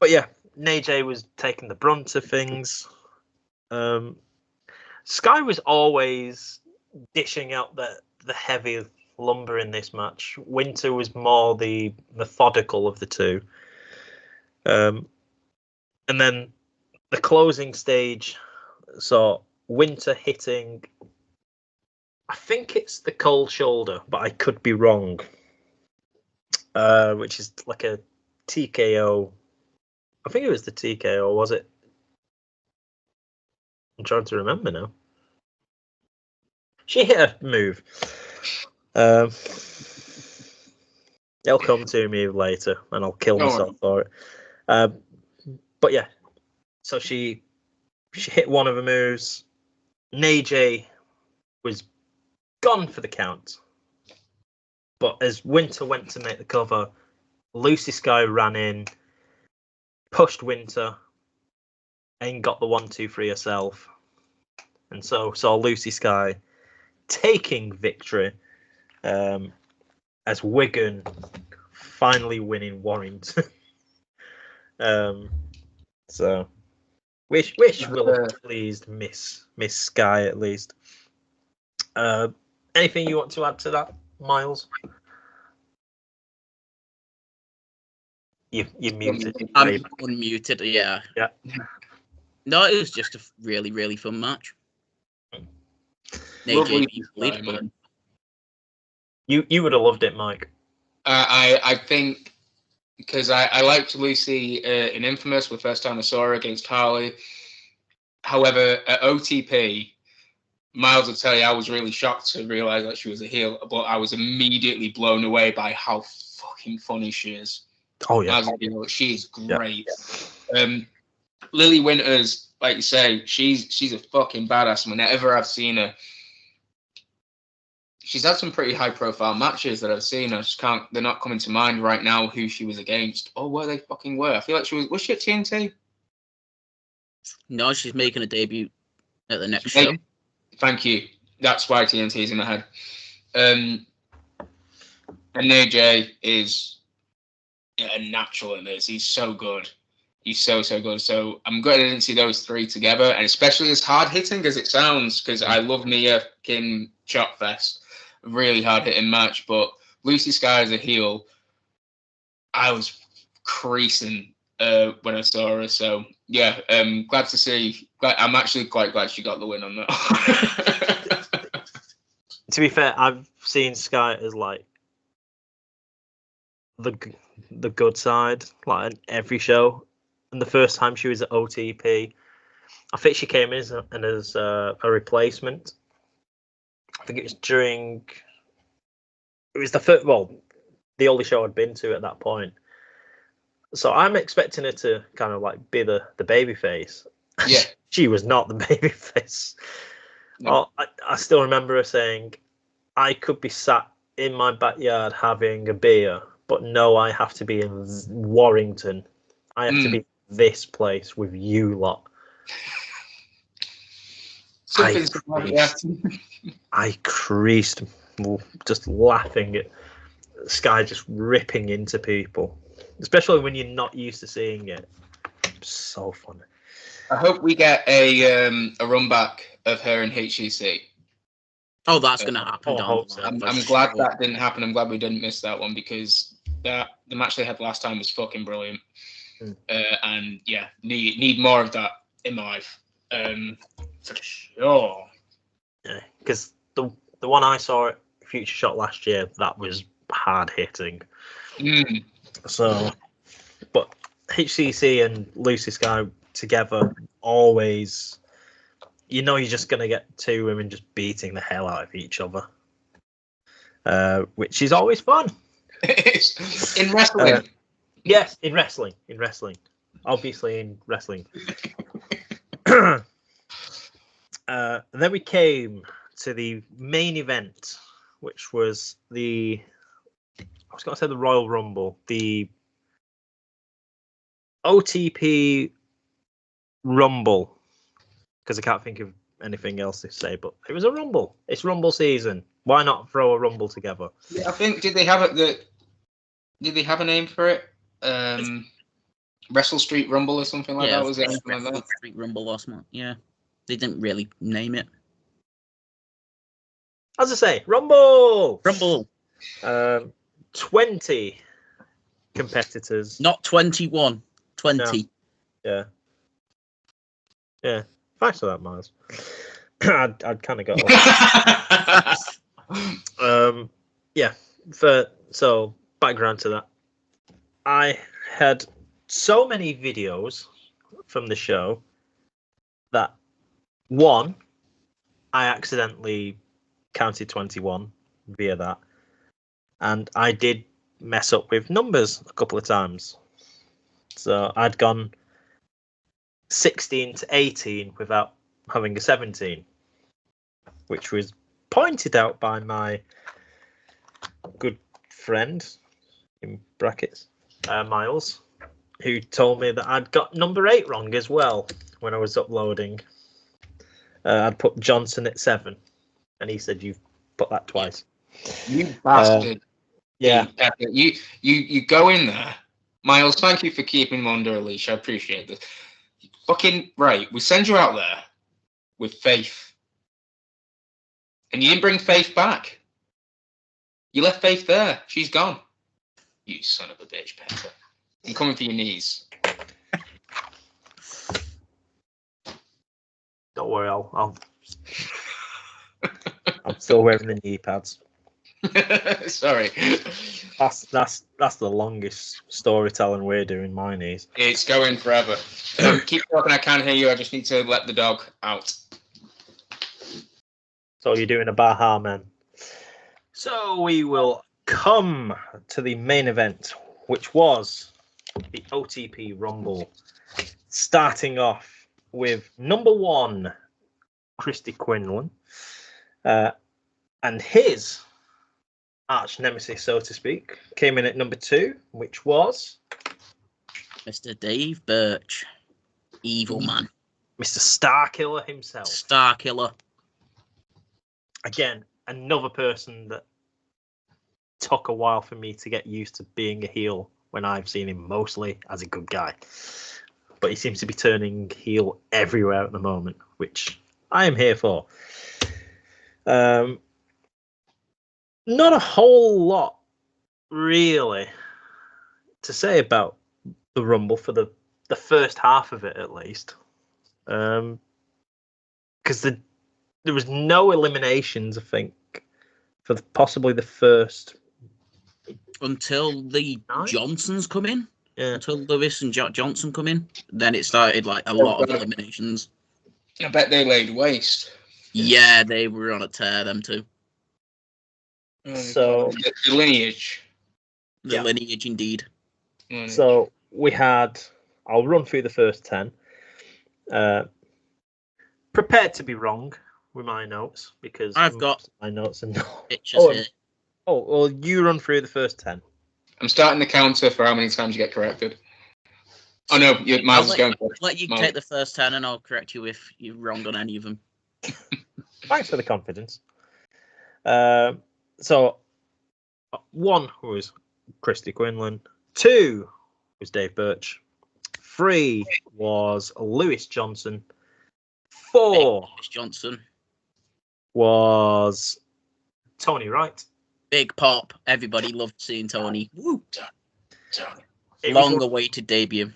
yeah, AJ was taking the brunt of things. Sky was always dishing out the heavy lumber in this match. Winter was more the methodical of the two. And then the closing stage saw Winter hitting, I think it's the cold shoulder, but I could be wrong. Which is like a TKO. I think it was the TKO, was it? I'm trying to remember now. She hit a move. It'll come to me later, and I'll kill myself for it. But yeah, so she hit one of the moves. AJ was gone for the count. But as Winter went to make the cover, Lucy Sky ran in, pushed Winter, and got the 1-2-3 herself. And so saw Lucy Sky taking victory, as Wigan finally winning Warrington. So wish will have pleased Miss Sky at least. Anything you want to add to that, Myles? You muted. I'm unmuted. Yeah. Yeah. No, it was just a really, really fun match. AJ being bullied, but you would have loved it, Mike. I think because I liked Lucy in Infamous the first time I saw her against Harley. However, at OTP, Myles will tell you I was really shocked to realise that she was a heel, but I was immediately blown away by how fucking funny she is. Oh yeah, she is great. Yeah. Lily Winters, like you say, she's a fucking badass. Whenever I've seen her, she's had some pretty high profile matches that I've seen. I just can't. They're not coming to mind right now who she was against. Oh, where they fucking were. I feel like was she at TNT? No, she's making a debut at the next show. Thank you. That's why TNT's in my head. And AJ is a natural in this. He's so good. He's so good. So I'm glad I didn't see those three together, and especially as hard hitting as it sounds, because I love Mia Kim Chop Fest. Really hard hitting match, but Lucy Sky as a heel, I was creasing when I saw her. So yeah, glad to see. I'm actually quite glad she got the win on that. To be fair, I've seen Sky as like the good side, like in every show. And the first time she was at OTP, I think she came in as a replacement. I think it was during. It was the first, the only show I'd been to at that point. So I'm expecting her to kind of like be the baby face. Yeah. She was not the baby face. No. I still remember her saying, I could be sat in my backyard having a beer, but no, I have to be in Warrington. I have to be this place with you lot. I creased just laughing at Sky just ripping into people, especially when you're not used to seeing it. So funny. I hope we get a run back of her in HEC. Oh, that's going to happen. I'm glad that didn't happen. I'm glad we didn't miss that one, because the match they had last time was fucking brilliant. And yeah, need more of that in my life. For sure. Yeah, because the one I saw at Future Shock last year, that was hard hitting. So, but HCC and Lucy Sky together always, you're just going to get two women just beating the hell out of each other, which is always fun. In wrestling. Yes, in wrestling. Obviously in wrestling. Then we came to the main event, which was the Royal Rumble, the OTP Rumble, because I can't think of anything else to say, but it was a Rumble. It's Rumble season. Why not throw a Rumble together? Yeah, I think, did they have a name for it? Wrestle Street Rumble or something like that? Was it anything like that? Street Rumble last month. Yeah. They didn't really name it. As I say, Rumble! 20 competitors. Not 21. 20. No. Yeah. Thanks for that, Myles. I'd kind of got off. Yeah. So, background to that. I had so many videos from the show that, one, I accidentally counted 21 via that, and I did mess up with numbers a couple of times. So I'd gone 16 to 18 without having a 17, which was pointed out by my good friend, in brackets, Myles, who told me that I'd got number 8 wrong as well when I was uploading. I'd put Johnson at 7, and he said, "You've put that twice." You bastard! Yeah, you go in there, Myles. Thank you for keeping him under a leash. I appreciate this. Fucking right, we send you out there with Faith, and you didn't bring Faith back. You left Faith there. She's gone. You son of a bitch, Peter. I'm coming for your knees. Don't worry, I'm still wearing the knee pads. Sorry. That's the longest storytelling we're doing, my knees. It's going forever. Keep talking, I can't hear you. I just need to let the dog out. So you're doing a Baha Man. So we will come to the main event, which was the OTP Rumble. Starting off with number 1, Christy Quinlan, and his arch nemesis, so to speak, came in at number 2, which was Mr. Dave Birch, evil man, Mr. Starkiller himself. Starkiller. again, another person that took a while for me to get used to being a heel when I've seen him mostly as a good guy. But he seems to be turning heel everywhere at the moment, which I am here for. Not a whole lot, really, to say about the Rumble for the first half of it, at least. Because there was no eliminations, I think, for possibly the first... Until the Johnsons come in. Yeah. Until Lewis and Jack Johnson come in. Then it started like a lot of eliminations. I bet they laid waste. Yeah, they were on a tear, them two. So the lineage. The lineage, indeed. Lineage. So we had... I'll run through the first 10. Prepared to be wrong with my notes, because I've got my notes and pictures here. Oh, well, you run through the first 10. I'm starting the counter for how many times you get corrected. Oh no, Myles is going for it. I'll let you take the first 10 and I'll correct you if you're wrong on any of them. Thanks for the confidence. So 1 was Christy Quinlan. 2 was Dave Birch. 3 was Lewis Johnson. 4 Lewis Johnson was Tony Wright. Big pop. Everybody loved seeing Tony. Woo. Long-awaited debut.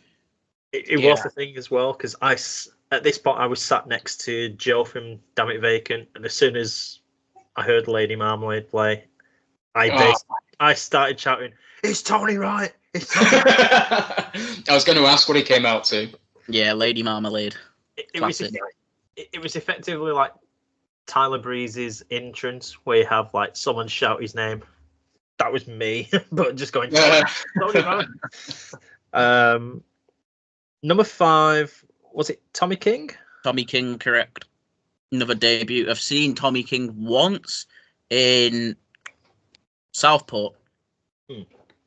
It was the thing as well, because at this point I was sat next to Joe from Damn It Vacant, and as soon as I heard Lady Marmalade play, I started shouting, "It's Tony Wright! It's Tony Wright!" I was going to ask what he came out to. Yeah, Lady Marmalade. It was effectively like Tyler Breeze's entrance, where you have like someone shout his name. That was me, but just going, Tony Wright. Number 5, was it Tommy King? Tommy King, correct. Another debut. I've seen Tommy King once in Southport,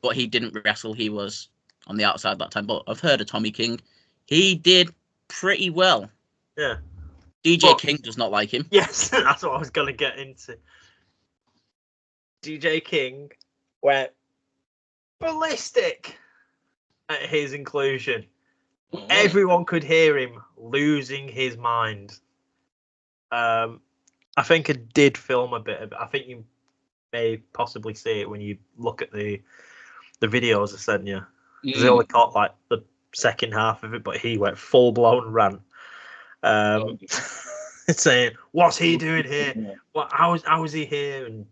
but he didn't wrestle. He was on the outside that time. But I've heard of Tommy King. He did pretty well. Yeah. DJ King does not like him. Yes, that's what I was going to get into. DJ King went ballistic at his inclusion. Everyone could hear him losing his mind. I think I did film a bit of it. I think you may possibly see it when you look at the videos I sent you. Because they only caught like the second half of it, but he went full blown rant. Saying, "What's he doing here? What? How is he here?" and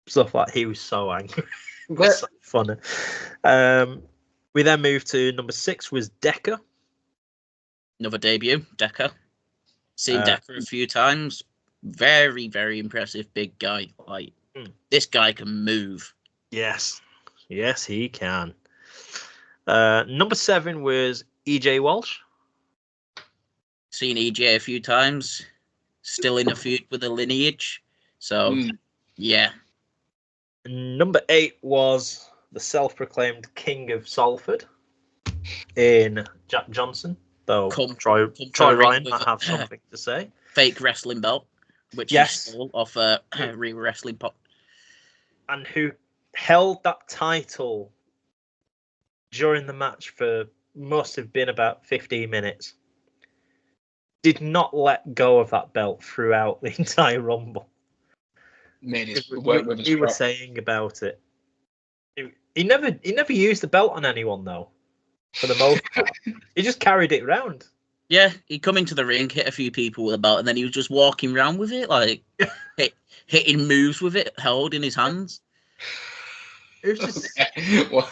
stuff like. He was so angry. It was so funny. We then moved to number 6 was Decker. Another debut, Decker. Seen Decker a few times. Very, very impressive big guy. Like this guy can move. Yes, he can. Number 7 was EJ Walsh. Seen EJ a few times. Still in a feud with the lineage. So, yeah. Number 8 was the self-proclaimed King of Salford in Jack Johnson. Though Troy Ryan might have something to say. Fake wrestling belt, which he stole off a real wrestling pop. And who held that title during the match for must have been about 15 minutes. Did not let go of that belt throughout the entire Rumble. He was saying about it. He never used the belt on anyone though. For the most part, he just carried it around. Yeah, he'd come into the ring, hit a few people with a belt, and then he was just walking around with it, like hitting moves with it, held in his hands. It was just well,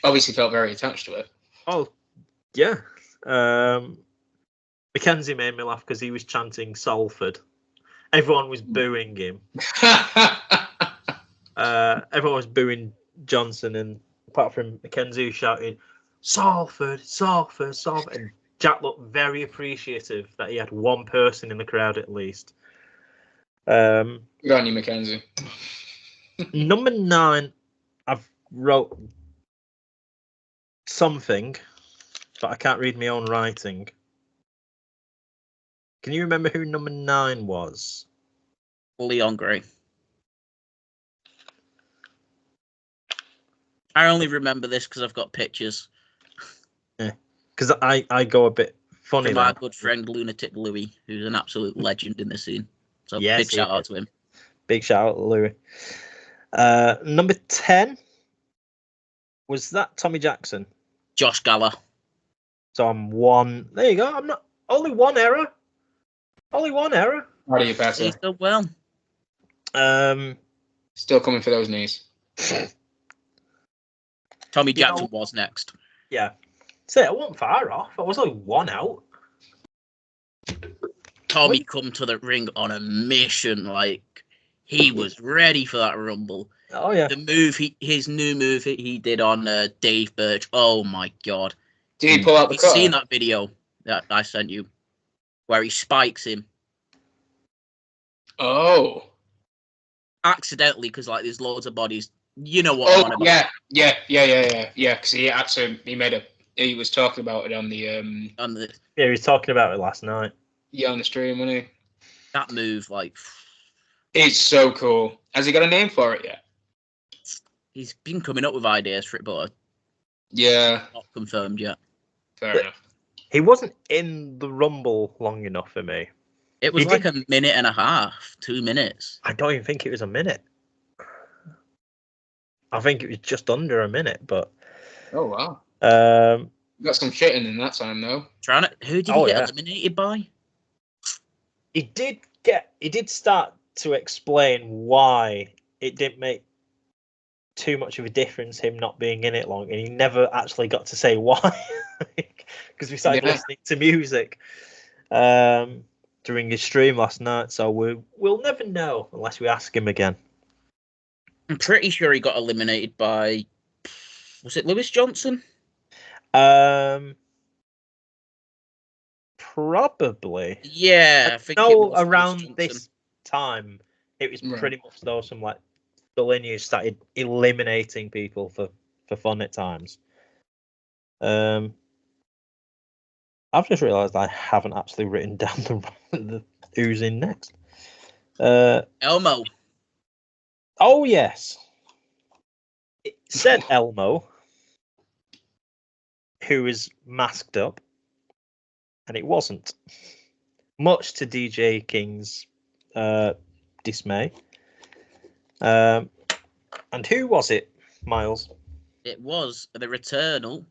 obviously felt very attached to it. Oh, yeah. Mackenzie made me laugh because he was chanting Salford. Everyone was booing him. Everyone was booing Johnson, and apart from Mackenzie, who shouted, "Salford, Salford, Salford." And Jack looked very appreciative that he had one person in the crowd at least. Good on you, Mackenzie. Number 9, I've wrote something, but I can't read my own writing. Can you remember who number 9 was? Leon Gray. I only remember this because I've got pictures. Yeah, because I go a bit funny. From our good friend Lunatic Louis, who's an absolute legend in the scene. So Yes, big shout out to him. Big shout out to Louis. Number 10, was that Tommy Jackson? Josh Galler. So I'm one. There you go. I'm not only one error. Only one error. How do you better? He's done well. Still coming for those knees. Tommy Jackson was next. Yeah. So I wasn't far off. I was only one out. Tommy come to the ring on a mission. Like, he was ready for that Rumble. Oh, yeah. The move, his new move he did on Dave Birch. Oh, my God. Did he pull out the cutter? You've seen that video that I sent you where he spikes him. Oh. Accidentally, because, like, there's loads of bodies. You know what I'm on about. Yeah. Because he was talking about it on the Yeah, he was talking about it last night. Yeah, on the stream, wasn't he? That move, like, it's so cool. Has he got a name for it yet? He's been coming up with ideas for it, but yeah, not confirmed yet. Fair enough. He wasn't in the Rumble long enough for me. It was like a minute and a half, 2 minutes. I don't even think it was a minute. I think it was just under a minute, but. Oh wow. Got some shitting in that time though. Who did he get eliminated by? He did start to explain why it didn't make too much of a difference him not being in it long, and he never actually got to say why because we started listening to music during his stream last night, so we'll never know unless we ask him again. I'm pretty sure he got eliminated by, was it Lewis Johnson? Probably. Yeah, I think around this time it was pretty much though some like the lineage started eliminating people for fun at times. I've just realised I haven't actually written down the who's in next. Elmo. Oh yes. It said Elmo, who is masked up, and it wasn't. Much to DJ King's dismay. And who was it, Myles? It was the returning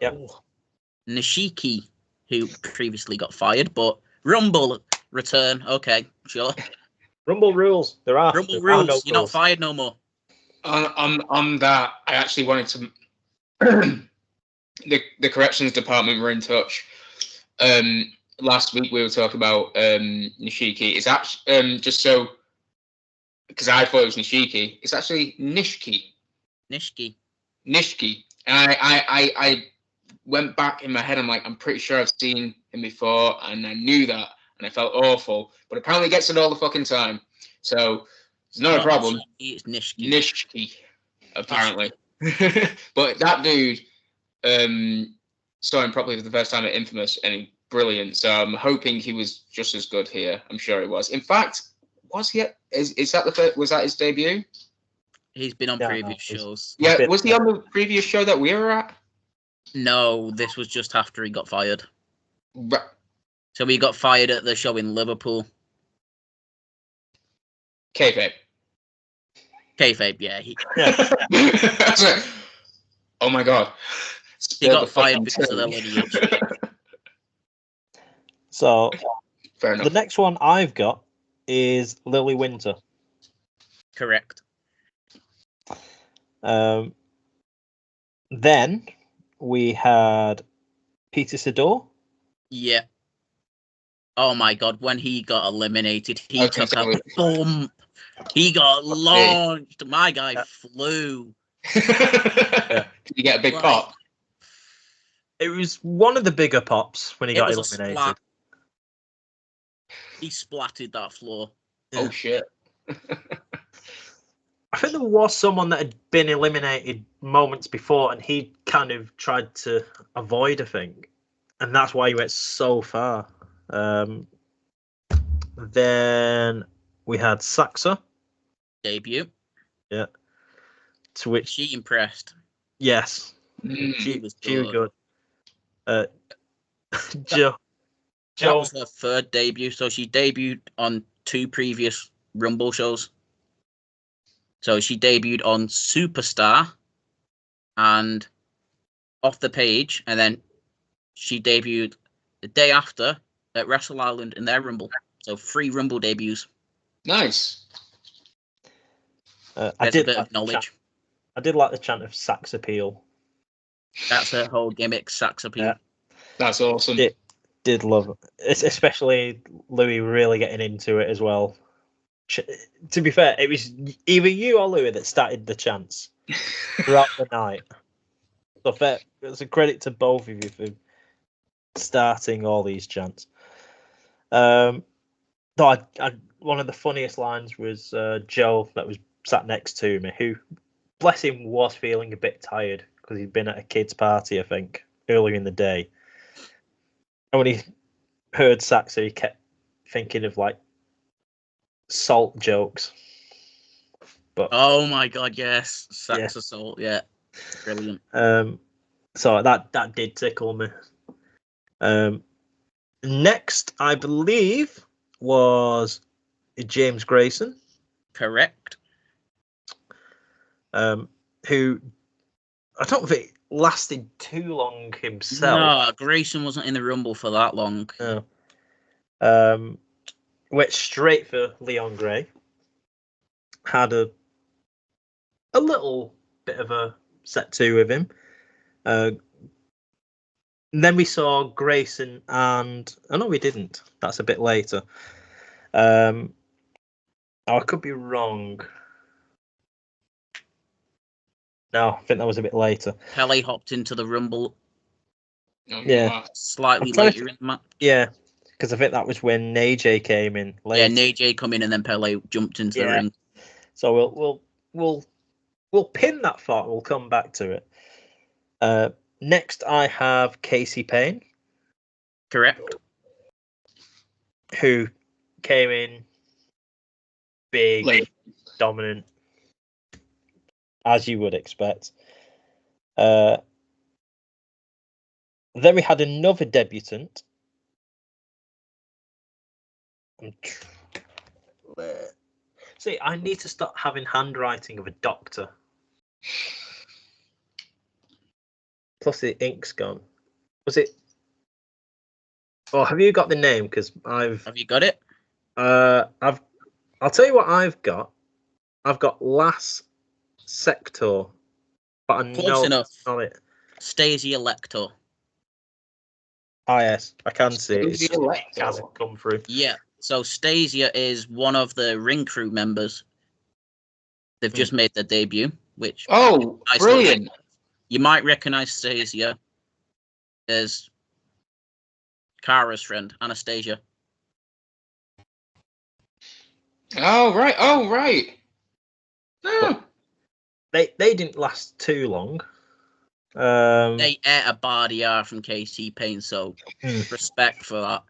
Yep. Nishiki, who previously got fired, but Rumble return. Okay, sure. Rumble rules. There are rules. No You're rules. Not fired no more. On that, I actually wanted to. the corrections department were in touch. Last week we were talking about Nishiki. It's actually just so because I thought it was Nishiki. It's actually Nishiki. And I went back in my head. I'm like, I'm pretty sure I've seen him before, and I knew that, and I felt awful. But apparently, he gets it all the fucking time. So it's not a problem. It's Nishiki. Nishiki, apparently. But that dude saw him properly for the first time at Infamous, and he's brilliant. So I'm hoping he was just as good here. I'm sure he was. In fact, was he? Was that his debut? He's been on previous shows. Yeah, was he on the previous show that we were at? No, this was just after he got fired. Right. So he got fired at the show in Liverpool. Kayfabe, yeah. That's it. Oh my god. He got fired because of the lineage. So, fair enough. The next one I've got is Lily Winter. Correct. Then we had Peter Sedor. Yeah. Oh my god, when he got eliminated, he took a bump. He got launched. My guy flew. Did you get a big pop? It was one of the bigger pops when he got eliminated. He splattered that floor. Oh shit. I think there was someone that had been eliminated moments before, and he kind of tried to avoid a thing, and that's why he went so far. Then we had Saxa. Debut. Yeah. To which She impressed. yes, She was good. That was her third debut. So she debuted on 2 previous Rumble shows. So she debuted on Superstar and Off the Page, and then she debuted the day after at Wrestle Island in their Rumble. So 3 Rumble debuts. Nice. That's a bit of knowledge. I did like the chant of Sax Appeal. That's her whole gimmick, Sax Appeal. Yeah. That's awesome. Did love it. Especially Louis really getting into it as well. To be fair, it was either you or Louis that started the chants throughout the night. So fair, it's a credit to both of you for starting all these chants. Though one of the funniest lines was Joe that was sat next to me, who, bless him, was feeling a bit tired because he'd been at a kid's party, I think, earlier in the day. And when he heard Saxa, he kept thinking of like salt jokes. But oh my god, yes, Saxa salt, yeah, brilliant. So that did tickle me. Next, I believe, was James Grayson. Correct. Who I don't think lasted too long himself. No, Grayson wasn't in the Rumble for that long. No. Went straight for Leon Gray. Had a little bit of a set 2 with him. Then we saw Grayson and... Oh, no, we didn't. That's a bit later. I could be wrong. No, I think that was a bit later. Pele hopped into the Rumble. Yeah. Slightly later in the match. Yeah, because I think that was when AJ came in later. Yeah, AJ come in and then Pele jumped into the ring. So we'll pin that thought. We'll come back to it. Next, I have Casey Payne. Correct. Who came in big, dominant, as you would expect. Then we had another debutant. See, I need to start having handwriting of a doctor. Plus the ink's gone. Was it? Oh, have you got the name? Because Have you got it? I'll tell you what I've got. I've got Las Sector, but I'm Close enough. Not it. Stasia Lector. Ah, yes, I can see it. Stasia It hasn't come through. Yeah. So Stasia is one of the ring crew members. They've just made their debut, which brilliant! You might recognize Stasia as Kara's friend, Anastasia. Oh right. No. They didn't last too long. They ate a bardier from KC Payne, so respect for that.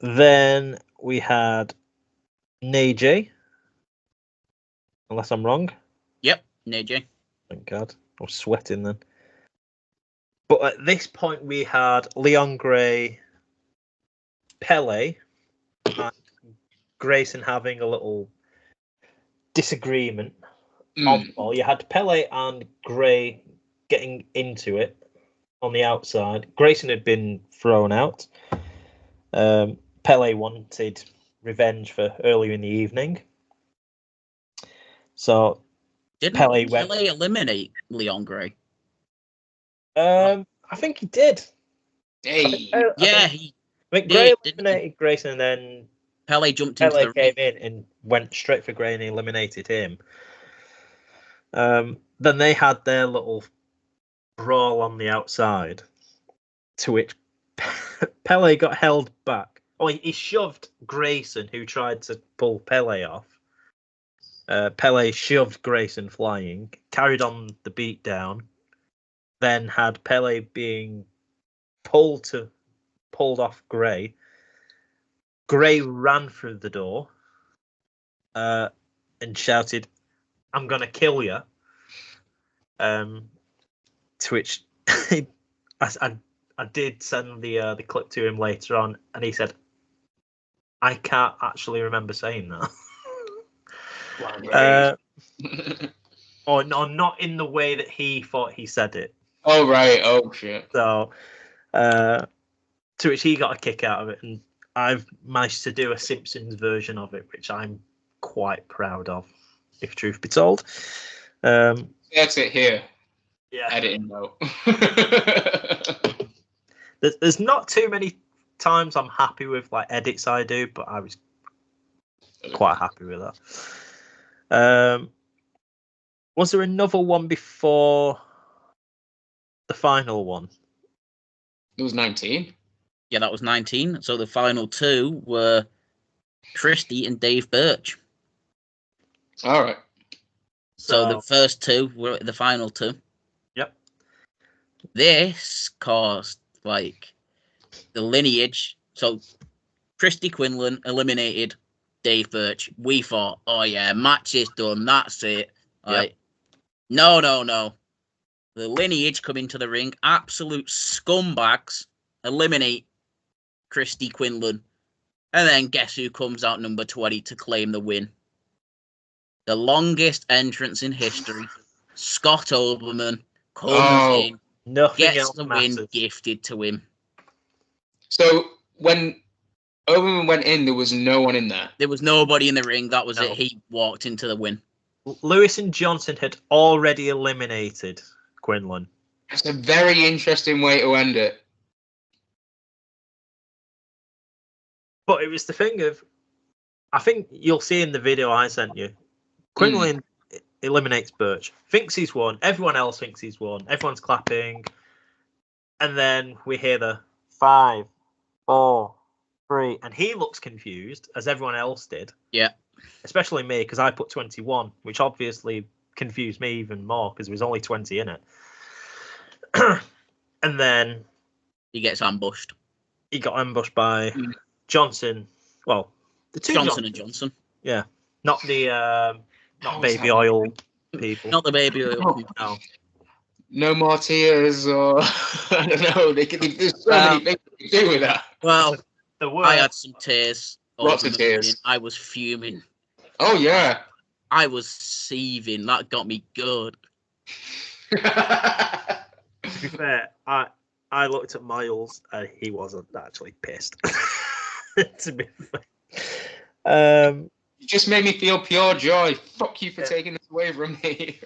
Then we had Najay, unless I'm wrong. Yep, Najay. Thank God. I was sweating then. But at this point, we had Leon Gray, Pele, and Grayson having a little disagreement. You had Pele and Gray getting into it on the outside. Grayson had been thrown out. Pele wanted revenge for earlier in the evening. So Didn't Pele eliminate Leon Gray? I think he did. Hey. I think Gray eliminated Grayson, and then Pele jumped into the came ring. in and went straight for Gray and eliminated him. Then they had their little brawl on the outside, to which Pele got held back. Oh, he shoved Grayson, who tried to pull Pele off. Pele shoved Grayson flying, carried on the beatdown, then had Pele being pulled off Gray. Gray ran through the door and shouted, "I'm gonna kill you." To which I did send the clip to him later on, and he said, "I can't actually remember saying that." Or no, not in the way that he thought he said it. Oh right. Oh shit. So, to which he got a kick out of it, and I've managed to do a Simpsons version of it, which I'm quite proud of, if truth be told. That's it here. Yeah. Editing though. There's not too many times I'm happy with like edits I do, but I was quite happy with that. Was there another one before the final one? It was 19. Yeah, that was 19. So the final two were Christy and Dave Birch. All right. So the first two were the final two. Yep. This caused like the lineage. So Christy Quinlan eliminated Dave Birch. We thought, oh yeah, match is done. That's it. Like, no. The lineage come into the ring. Absolute scumbags eliminate Christy Quinlan. And then guess who comes out number 20 to claim the win? The longest entrance in history. Scott Oberman comes in, gets the win gifted to him. So when Oberman went in, there was no one in there. There was nobody in the ring. That was it. He walked into the win. Lewis and Johnson had already eliminated Quinlan. That's a very interesting way to end it. But it was the thing of, I think you'll see in the video I sent you, Quinlan eliminates Birch, thinks he's won, everyone else thinks he's won, everyone's clapping, and then we hear the 5, 4, 3, and he looks confused, as everyone else did. Yeah. Especially me, because I put 21, which obviously confused me even more, because there was only 20 in it. And then he gets ambushed. He got ambushed by Johnson. Well, the two Johnson and Johnson. Yeah, not the not baby oil people. Not the baby oil people. No. No more tears, or I don't know. There's so many things to do with that. Well, I had some tears. Lots of tears. I was fuming. Oh yeah. I was seething. That got me good. To be fair, I looked at Myles and he wasn't actually pissed. To be fair. You just made me feel pure joy. Fuck you for taking this away from me.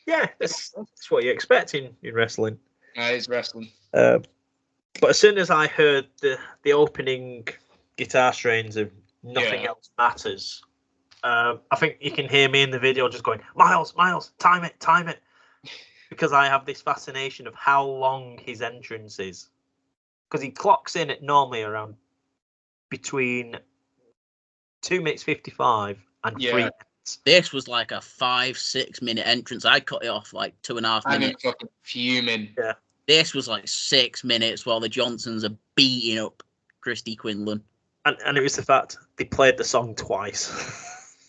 Yeah, that's what you expect in wrestling. It's wrestling. But as soon as I heard the opening guitar strains of Nothing Else Matters, I think you can hear me in the video just going, Myles, time it. Because I have this fascination of how long his entrance is. Because he clocks in at normally around between 2 minutes 55 and 3 minutes. This was like a 5-6 minute entrance. I cut it off like 2.5 minutes. I'm fucking fuming. Yeah. This was like 6 minutes while the Johnsons are beating up Christy Quinlan. And it was the fact they played the song twice.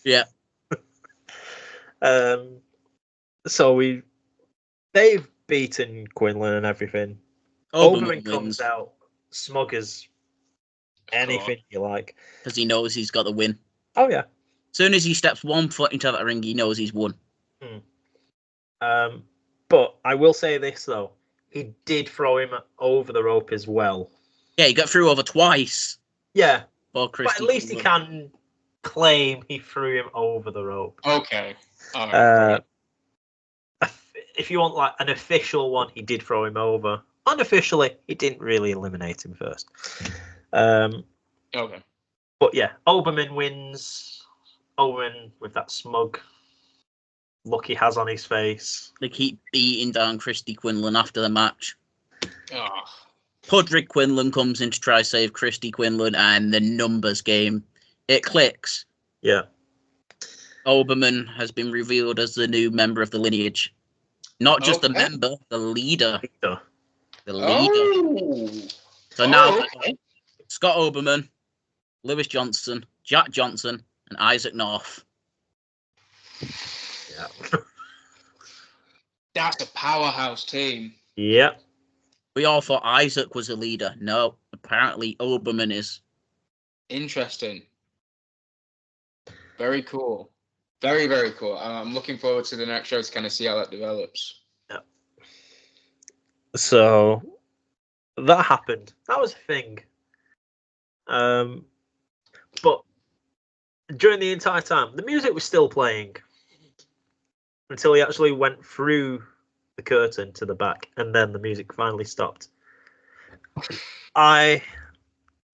Yeah. So they've beaten Quinlan and everything. Oberman comes out smug as anything you like. Because he knows he's got the win. Oh, yeah. As soon as he steps one foot into that ring, he knows he's won. But I will say this, though. He did throw him over the rope as well. Yeah, he got through over twice. Yeah. But at least he can claim he threw him over the rope. Okay. All right. If you want like an official one, he did throw him over. Unofficially, he didn't really eliminate him first. Okay. But yeah, Oberman wins. Oberman with that smug look he has on his face. They keep beating down Christy Quinlan after the match. Oh. Padraig Quinlan comes in to try to save Christy Quinlan, and the numbers game, it clicks. Yeah. Oberman has been revealed as the new member of the lineage. Not just a member, the leader. the leader. Oh. So now Okay. Scott Oberman, Lewis Johnson, Jack Johnson, and Isaac North. Yeah. That's a powerhouse team. Yeah. We all thought Isaac was a leader. No, apparently Oberman is. Interesting. Very cool. Very, very cool. I'm looking forward to the next show to kind of see how that develops. Yeah. So that happened. That was a thing. But during the entire time, the music was still playing until he actually went through the curtain to the back, and then the music finally stopped. I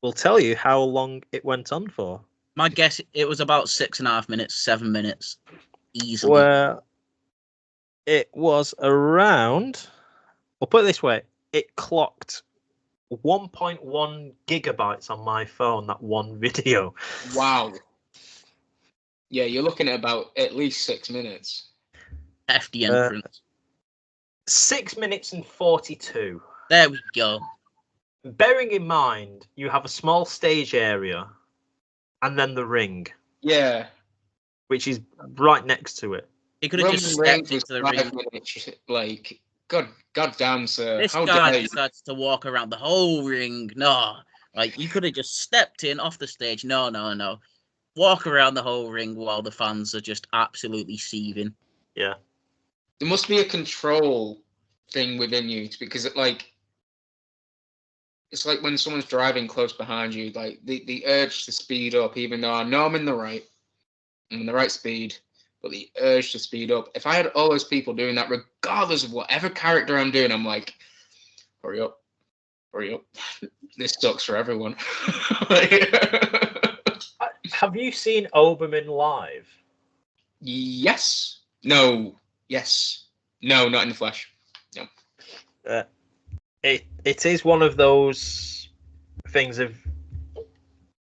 will tell you how long it went on for. My guess, it was about 6.5 minutes, 7 minutes, easily. Well, it was around. I'll put it this way: it clocked 1.1 gigabytes on my phone. That one video. Wow. Yeah, you're looking at about at least 6 minutes. Hefty entrance. 6 minutes and 42. There we go. Bearing in mind, you have a small stage area, and then the ring, Yeah. which is right next to it. He could have just Roman stepped Reigns into the was ring. 5 minutes. Like, God damn, sir. This How guy dare you? decides to walk around the whole ring. No, like you could have just stepped in off the stage. No. Walk around the whole ring while the fans are just absolutely seething. Yeah. There must be a control thing within you because it's like when someone's driving close behind you, like the urge to speed up, even though I know I'm in the right speed, but the urge to speed up. If I had all those people doing that, regardless of whatever character I'm doing, I'm like, hurry up. This sucks for everyone. Have you seen Oberman live? Yes. No. Yes. No, not in the flesh. No. It is one of those things of.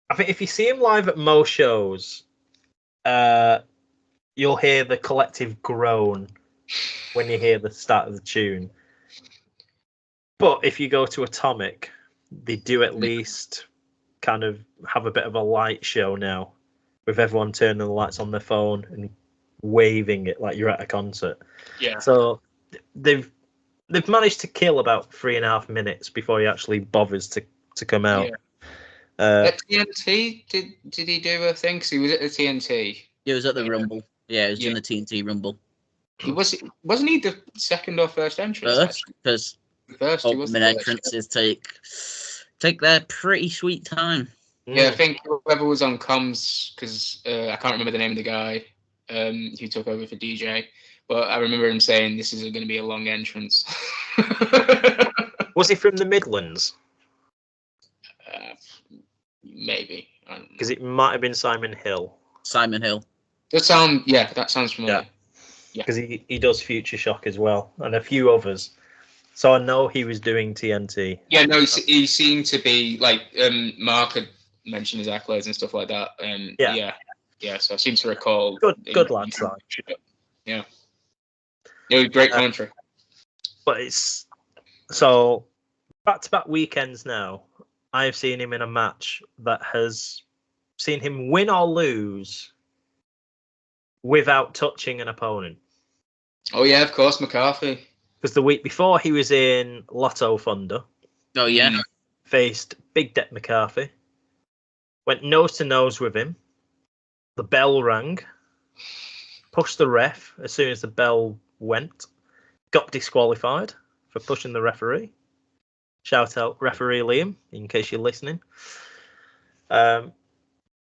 I think if you see him live at most shows, you'll hear the collective groan when you hear the start of the tune. But if you go to Atomic, they do at least kind of have a bit of a light show now, with everyone turning the lights on their phone and waving it like you're at a concert. Yeah. So they've managed to kill about 3.5 minutes before he actually bothers to come out. Yeah. At TNT, did he do a thing? Because he was at the TNT. He was at the Rumble. Yeah, he was in the TNT Rumble. Wasn't he the second or first entrance? First, because Oberman entrances take their pretty sweet time. Yeah, I think whoever was on comms, because I can't remember the name of the guy who took over for DJ, but I remember him saying this is going to be a long entrance. Was he from the Midlands? Maybe. Because it might have been Simon Hill. Simon Hill. That sounds familiar. Yeah. Because he does Future Shock as well, and a few others. So I know he was doing TNT. Yeah, no, he seemed to be like Mark had mentioned his accolades and stuff like that. And yeah. So I seem to recall. Good lad, Si. Yeah. It was great commentary. But it's so back-to-back weekends now. I have seen him in a match that has seen him win or lose without touching an opponent. Oh yeah, of course, McCarthy. Because the week before he was in Lotto Thunder. Oh yeah. Faced Big Deck McCarthy. Went nose to nose with him. The bell rang. Pushed the ref as soon as the bell went. Got disqualified for pushing the referee. Shout out referee Liam, in case you're listening. And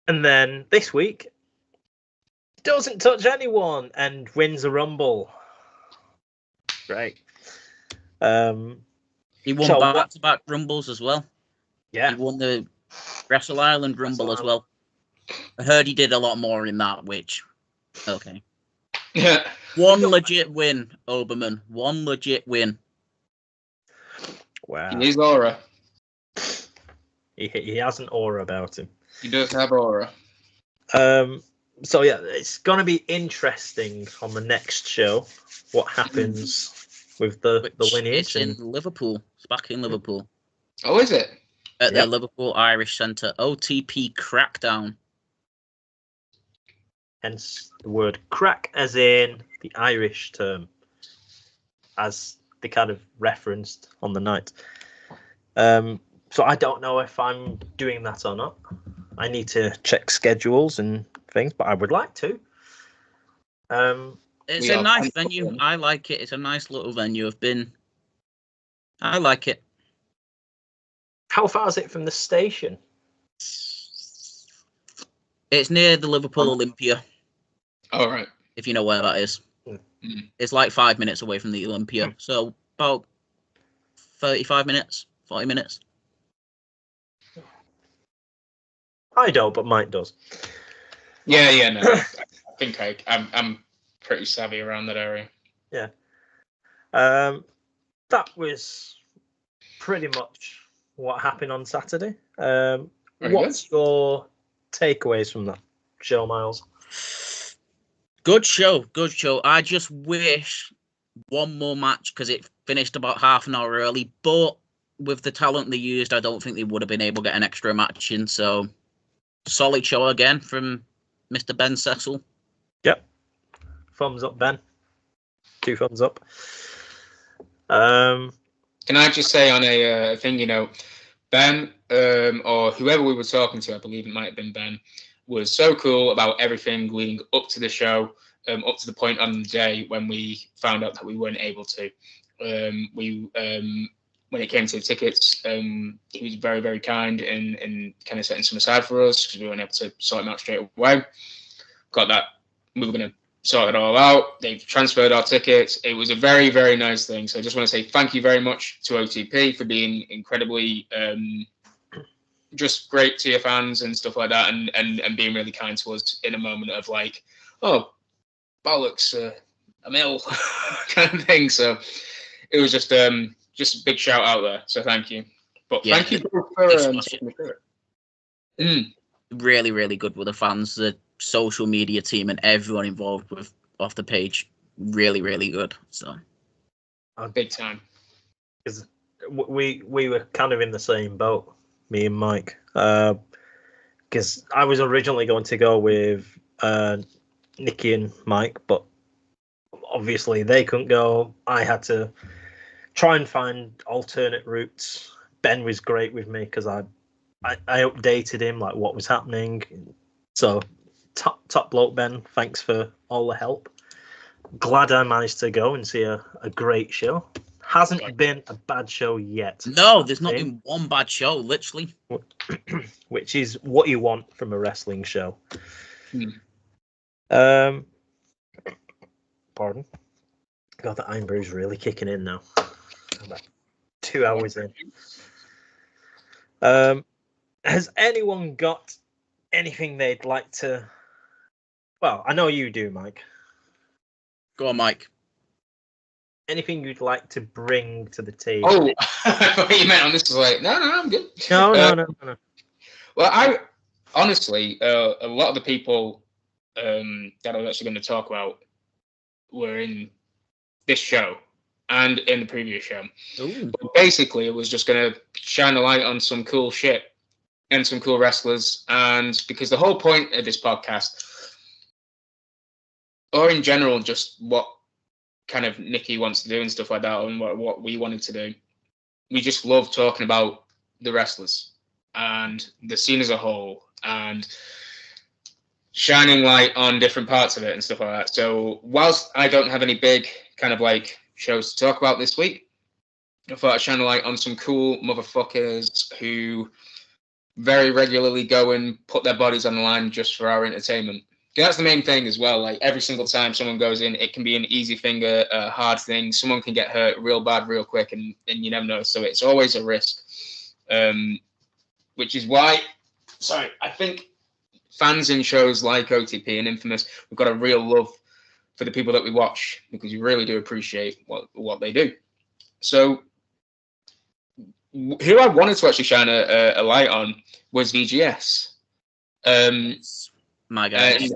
then this week, doesn't touch anyone and wins a Rumble. Great. He won back-to-back Rumbles as well. Yeah. He won the Wrestle Island Rumble as well. I heard he did a lot more in that, which... Okay. Yeah. One legit win, Oberman. One legit win. Wow. He's aura. He has an aura about him. He does have aura. So yeah, it's gonna be interesting on the next show what happens with the Which lineage. it's in Liverpool. It's back in Liverpool. Oh, is it? At the Liverpool Irish Centre. OTP Crackdown. Hence the word crack, as in the Irish term, as they kind of referenced on the night. So I don't know if I'm doing that or not. I need to check schedules and things, but I would like to. It's a nice venue. I like it. It's a nice little venue. I like it. How far is it from the station? It's near the Liverpool Olympia. All right. If you know where that is. Mm. It's like 5 minutes away from the Olympia. So about 35 minutes, 40 minutes. I don't, but Mike does. Yeah, no. I think I'm pretty savvy around that area. Yeah. That was pretty much what happened on Saturday. What's your takeaways from that show, Myles? Good show. I just wish one more match, because it finished about half an hour early, but with the talent they used, I don't think they would have been able to get an extra match in. So solid show again from Mr. Ben Cecil. Yep. Thumbs up, Ben. 2 thumbs up. Can I just say on a thing, Ben, or whoever we were talking to, I believe it might have been Ben, was so cool about everything leading up to the show, up to the point on the day when we found out that we weren't able to. When it came to the tickets, he was very, very kind and kind of setting some aside for us because we weren't able to sort them out straight away. Got that. We were going to sort it all out. They've transferred our tickets. It was a very, very nice thing. So I just want to say thank you very much to OTP for being incredibly just great to your fans and stuff like that, and being really kind to us in a moment of like, oh, bollocks, a mill kind of thing. So it was just a big shout out there. So thank you. But thank you for really, really good with the fans, the social media team, and everyone involved with off the page. Really, really good. So big time. Because we were kind of in the same boat, me and Mike. Because I was originally going to go with Nikki and Mike, but obviously they couldn't go. I had to try and find alternate routes. Ben was great with me because I updated him like what was happening. So top bloke, Ben. Thanks for all the help. Glad I managed to go and see a great show. Hasn't been a bad show yet. No, there's not been one bad show, literally. Which is what you want from a wrestling show. Pardon. God, the Iron Brew's really kicking in now. About 2 hours in. Has anyone got anything they'd like to... Well, I know you do, Mike. Go on, Mike. Anything you'd like to bring to the table? Oh, I thought you meant on this. Was like, no, I'm good. No. Well, I honestly, a lot of the people that I was actually going to talk about were in this show and in the previous show. But basically, it was just going to shine a light on some cool shit and some cool wrestlers. And because the whole point of this podcast, or in general, just what kind of Nikki wants to do and stuff like that, and what we wanted to do, we just love talking about the wrestlers and the scene as a whole and shining light on different parts of it and stuff like that. So whilst I don't have any big kind of like shows to talk about this week, I thought I'd shine a light on some cool motherfuckers who very regularly go and put their bodies on the line just for our entertainment. That's the main thing as well. Like every single time someone goes in, it can be an easy thing, a hard thing. Someone can get hurt real bad, real quick, and you never know. So it's always a risk, which is why, I think fans in shows like OTP and Infamous, we've got a real love for the people that we watch because we really do appreciate what they do. So who I wanted to actually shine a light on was V.G.S. My guy.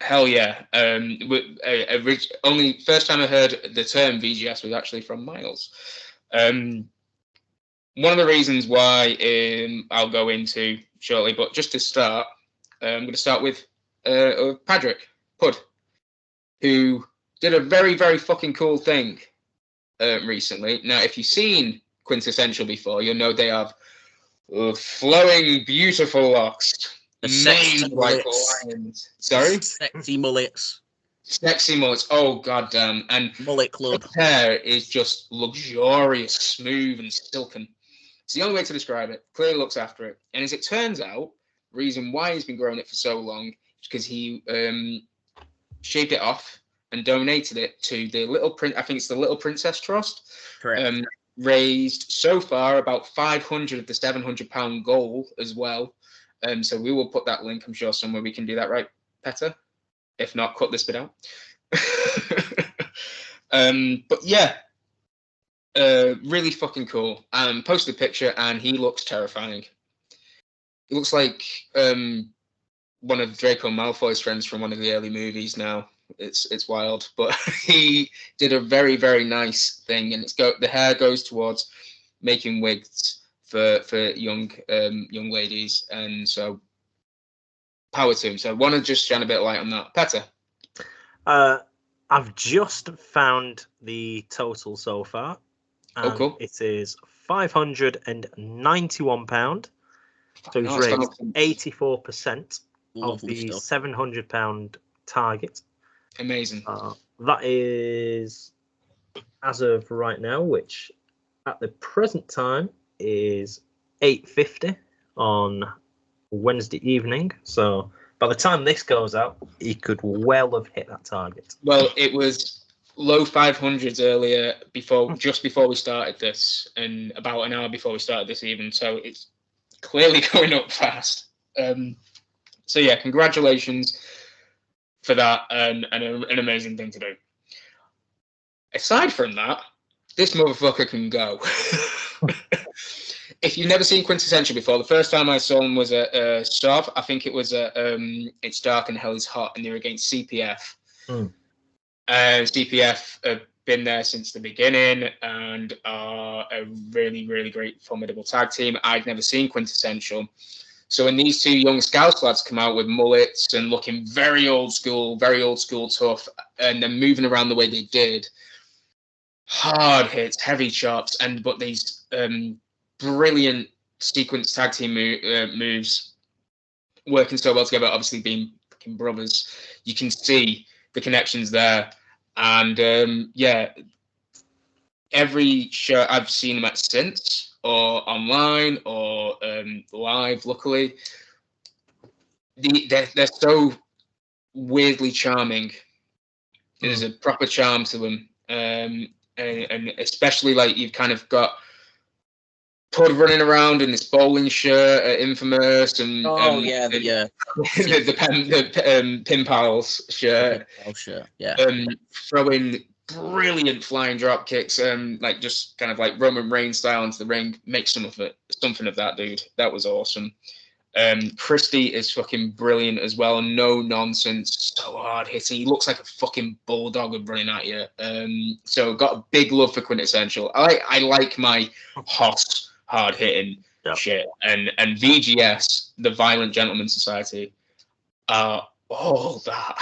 Hell yeah. Only first time I heard the term V.G.S was actually from Myles. One of the reasons why I'll go into shortly, but just to start, I'm going to start with Padraig, Pud, who did a very, very fucking cool thing recently. Now, if you've seen Quintessential before, you'll know they have flowing, beautiful locks. Sexy like mullets. lions. Sorry? Sexy mullets. Sexy mullets. Oh, goddamn. And Mullet club. his hair is just luxurious, smooth, and silken. It's the only way to describe it. Clearly looks after it. And as it turns out, the reason why he's been growing it for so long is because he shaved it off and donated it to the I think it's the Little Princess Trust. Correct. Raised so far about 500 of the £700 goal as well. So we will put that link, I'm sure, somewhere we can do that, right, Petter? If not, cut this bit out. But yeah, really fucking cool. Posted a picture and he looks terrifying. He looks like one of Draco Malfoy's friends from one of the early movies now. It's wild, but he did a very, very nice thing, and the hair goes towards making wigs for young ladies, and so power to him. So I want to just shine a bit of light on that. Petter? I've just found the total so far. Oh, cool. It is £591. So he's raised 84% of the £700 target. Amazing. That is, as of right now, which at the present time is 8:50 on Wednesday evening. So by the time this goes out, he could well have hit that target. Well, it was low 500s earlier, just before we started this, and about an hour before we started this even. So it's clearly going up fast. So yeah, congratulations for that, and an amazing thing to do. Aside from that, this motherfucker can go. If you've never seen Quintessential before, the first time I saw him was at Sov. I think it was at It's Dark and Hell is Hot, and they were against CPF. CPF have been there since the beginning and are a really, really great, formidable tag team. I'd never seen Quintessential. So when these two young Scouts lads come out with mullets and looking very old school tough, and then moving around the way they did, hard hits, heavy chops, but these brilliant sequence tag team moves working so well together, obviously being fucking brothers, you can see the connections there. And yeah, every show I've seen them at since, or online, or live, luckily, they're so weirdly charming. There's a proper charm to them, and especially like you've kind of got Pud running around in this bowling shirt at Infamous, and the Pin Pals shirt, throwing brilliant flying drop kicks, like just kind of like Roman Reigns style into the ring. Make something of that, dude. That was awesome. Christie is fucking brilliant as well. No nonsense, so hard hitting. He looks like a fucking bulldog running at you. So got a big love for Quintessential. I like my Hoss hard hitting shit, and V.G.S, the Violent Gentleman Society, are all that.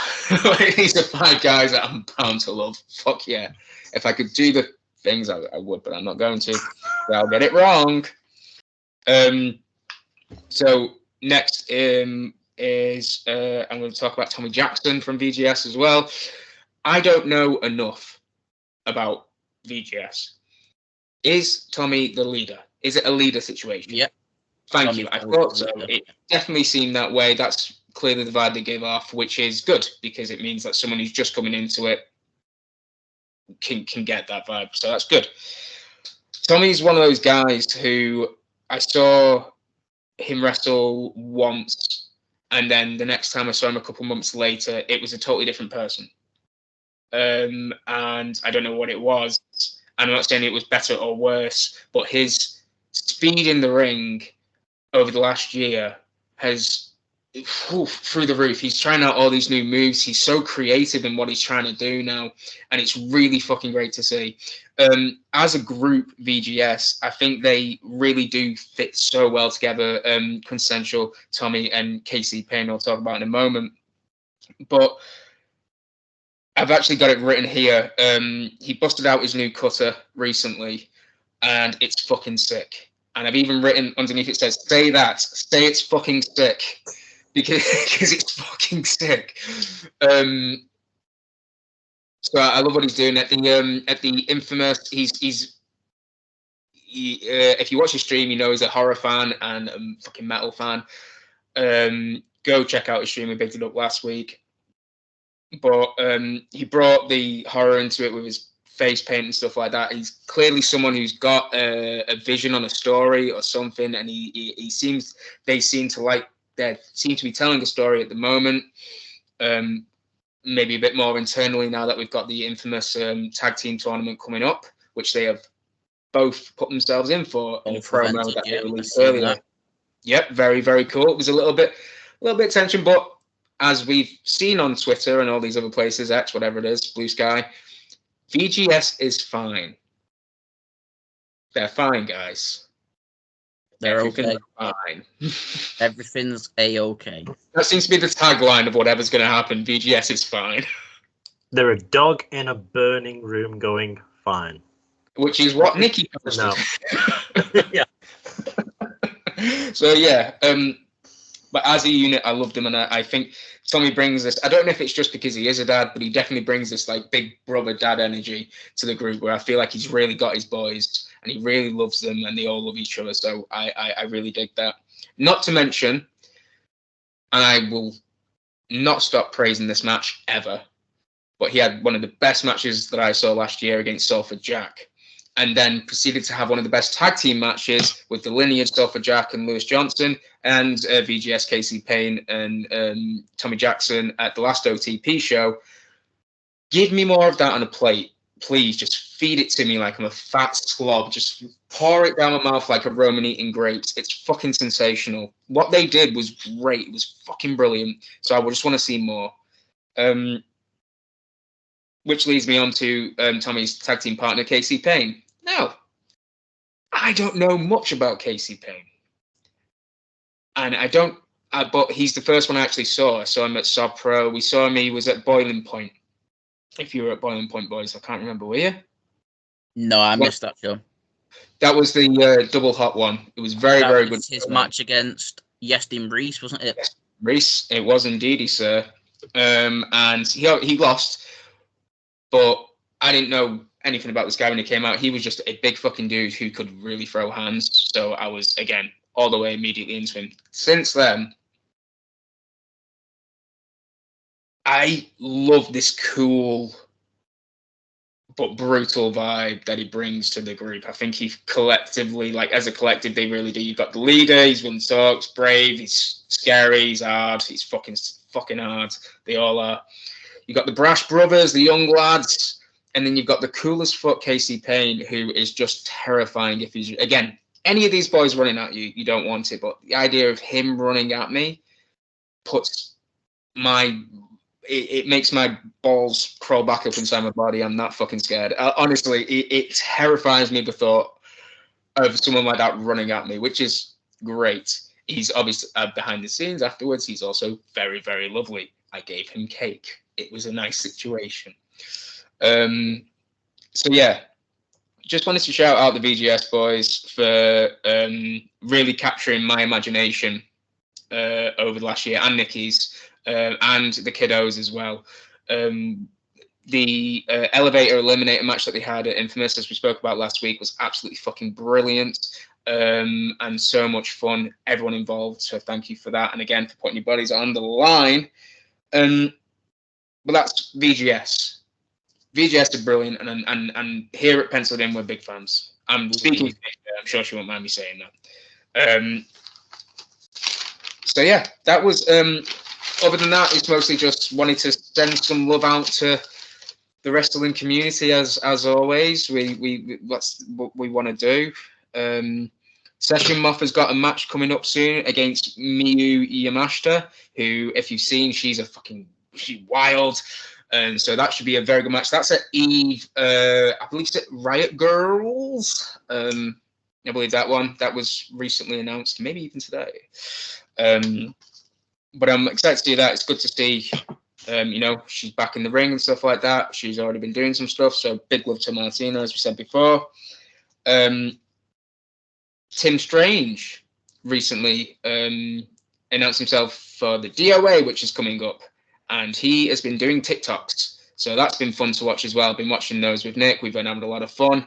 These are 5 guys that I'm bound to love. Fuck yeah! If I could do the things, I would, but I'm not going to. I'll get it wrong. So next is I'm going to talk about Tommy Jackson from V.G.S as well. I don't know enough about V.G.S. Is Tommy the leader? Is it a leader situation? Yep. Thank you. I thought so. It definitely seemed that way. That's clearly the vibe they give off, which is good because it means that someone who's just coming into it can get that vibe. So that's good. Tommy's one of those guys who I saw him wrestle once, and then the next time I saw him a couple months later, it was a totally different person. And I don't know what it was. I'm not saying it was better or worse, but his speed in the ring over the last year has through the roof. He's trying out all these new moves. He's so creative in what he's trying to do now, and it's really fucking great to see. As a group, V.G.S, I think they really do fit so well together. Consensual, Tommy, and Casey Payne, I'll talk about in a moment. But I've actually got it written here. He busted out his new cutter recently, and it's fucking sick. And I've even written underneath, it says, say it's fucking sick. Because it's fucking sick. So I love what he's doing at the infamous. He's if you watch his stream, you know he's a horror fan and a fucking metal fan. Go check out his stream. I picked it up last week. But he brought the horror into it with his face paint and stuff like that. He's clearly someone who's got a vision on a story or something, and they seem to be telling a story at the moment. Maybe a bit more internally now that we've got the infamous tag team tournament coming up, which they have both put themselves in for in a promo that they released earlier. Yep, very, very cool. It was a little bit tension, but as we've seen on Twitter and all these other places, X, whatever it is, Bluesky, V.G.S is fine. They're fine, guys. They're Everything's okay. Fine. Everything's a-okay. That seems to be the tagline of whatever's going to happen. V.G.S is fine. They're a dog in a burning room going fine. Which is what Nikki posted. No. Yeah. So, yeah. But as a unit, I loved him. And I think Tommy brings this. I don't know if it's just because he is a dad, but he definitely brings this like big brother dad energy to the group, where I feel like he's really got his boys and he really loves them and they all love each other. So I really dig that. Not to mention, and I will not stop praising this match ever, but he had one of the best matches that I saw last year against Salford Jack, and then proceeded to have one of the best tag team matches with the lineage Salford Jack and Lewis Johnson and V.G.S, Casey Payne and Tommy Jackson at the last OTP show. Give me more of that on a plate. Please, just feed it to me like I'm a fat slob. Just pour it down my mouth like a Roman eating grapes. It's fucking sensational. What they did was great. It was fucking brilliant. So I just want to see more. Which leads me on to Tommy's tag team partner, Casey Payne. Now, I don't know much about Casey Payne. And I don't, but he's the first one I actually saw. I saw him at Sob Pro. We saw him, he was at Boiling Point. If you were at Boiling Point, boys, I can't remember, were you? No, I missed that show. That was the double hot one. It was very good. His match against Steen Reese, wasn't it? Yes, Reese, it was indeed, sir. And he lost, but I didn't know anything about this guy when he came out. He was just a big fucking dude who could really throw hands. So I was, again, all the way immediately into him. Since then, I love this cool but brutal vibe that he brings to the group. I think he collectively, like as a collective, they really do. You've got the leader, he's one talks, brave, he's scary, he's hard, he's fucking hard. They all are. You've got the brash brothers, the young lads, and then you've got the coolest fuck Casey Payne, who is just terrifying. If he's, again, any of these boys running at you, you don't want it. But the idea of him running at me puts it makes my balls crawl back up inside my body. I'm that fucking scared. Honestly, it terrifies me, the thought of someone like that running at me, which is great. He's obviously behind the scenes afterwards. He's also very, very lovely. I gave him cake. It was a nice situation. So yeah, just wanted to shout out the V.G.S boys for really capturing my imagination over the last year, and Nikki's, and the kiddos as well. The Elevator Eliminator match that they had at Infamous, as we spoke about last week, was absolutely fucking brilliant, and so much fun. Everyone involved, so thank you for that, and again for putting your bodies on the line. But that's V.G.S. V.G.S are brilliant, and here at Penciled In, we're big fans. I'm speaking. I'm sure she won't mind me saying that. So yeah, that was. Other than that, it's mostly just wanting to send some love out to the wrestling community, as always. We that's what we want to do. Session Moth has got a match coming up soon against Miyu Yamashita, who, if you've seen, she's wild. And so that should be a very good match. That's at Eve, I believe it's at Riot Girls. I believe that one. That was recently announced, maybe even today. But I'm excited to do that. It's good to see, she's back in the ring and stuff like that. She's already been doing some stuff. So big love to Martina, as we said before. Tim Strange recently announced himself for the DOA, which is coming up. And he has been doing TikToks. So that's been fun to watch as well. I've been watching those with Nick. We've been having a lot of fun.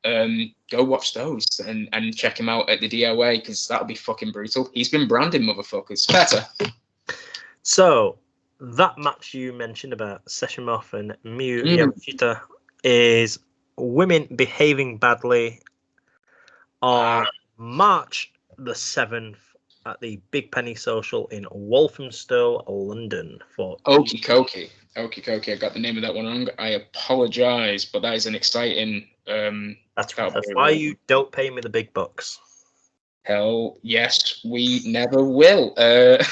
Go watch those and check him out at the DOA, because that'll be fucking brutal. He's been branding motherfuckers. Better. So that match you mentioned about Session Moth and Miyu Yamashita is women behaving badly on March the 7th at the Big Penny Social in Walthamstow, London. For Okie dokie. I got the name of that one wrong. I apologise, but that is an exciting. That's why you don't pay me the big bucks. Hell yes, we never will. Goddamn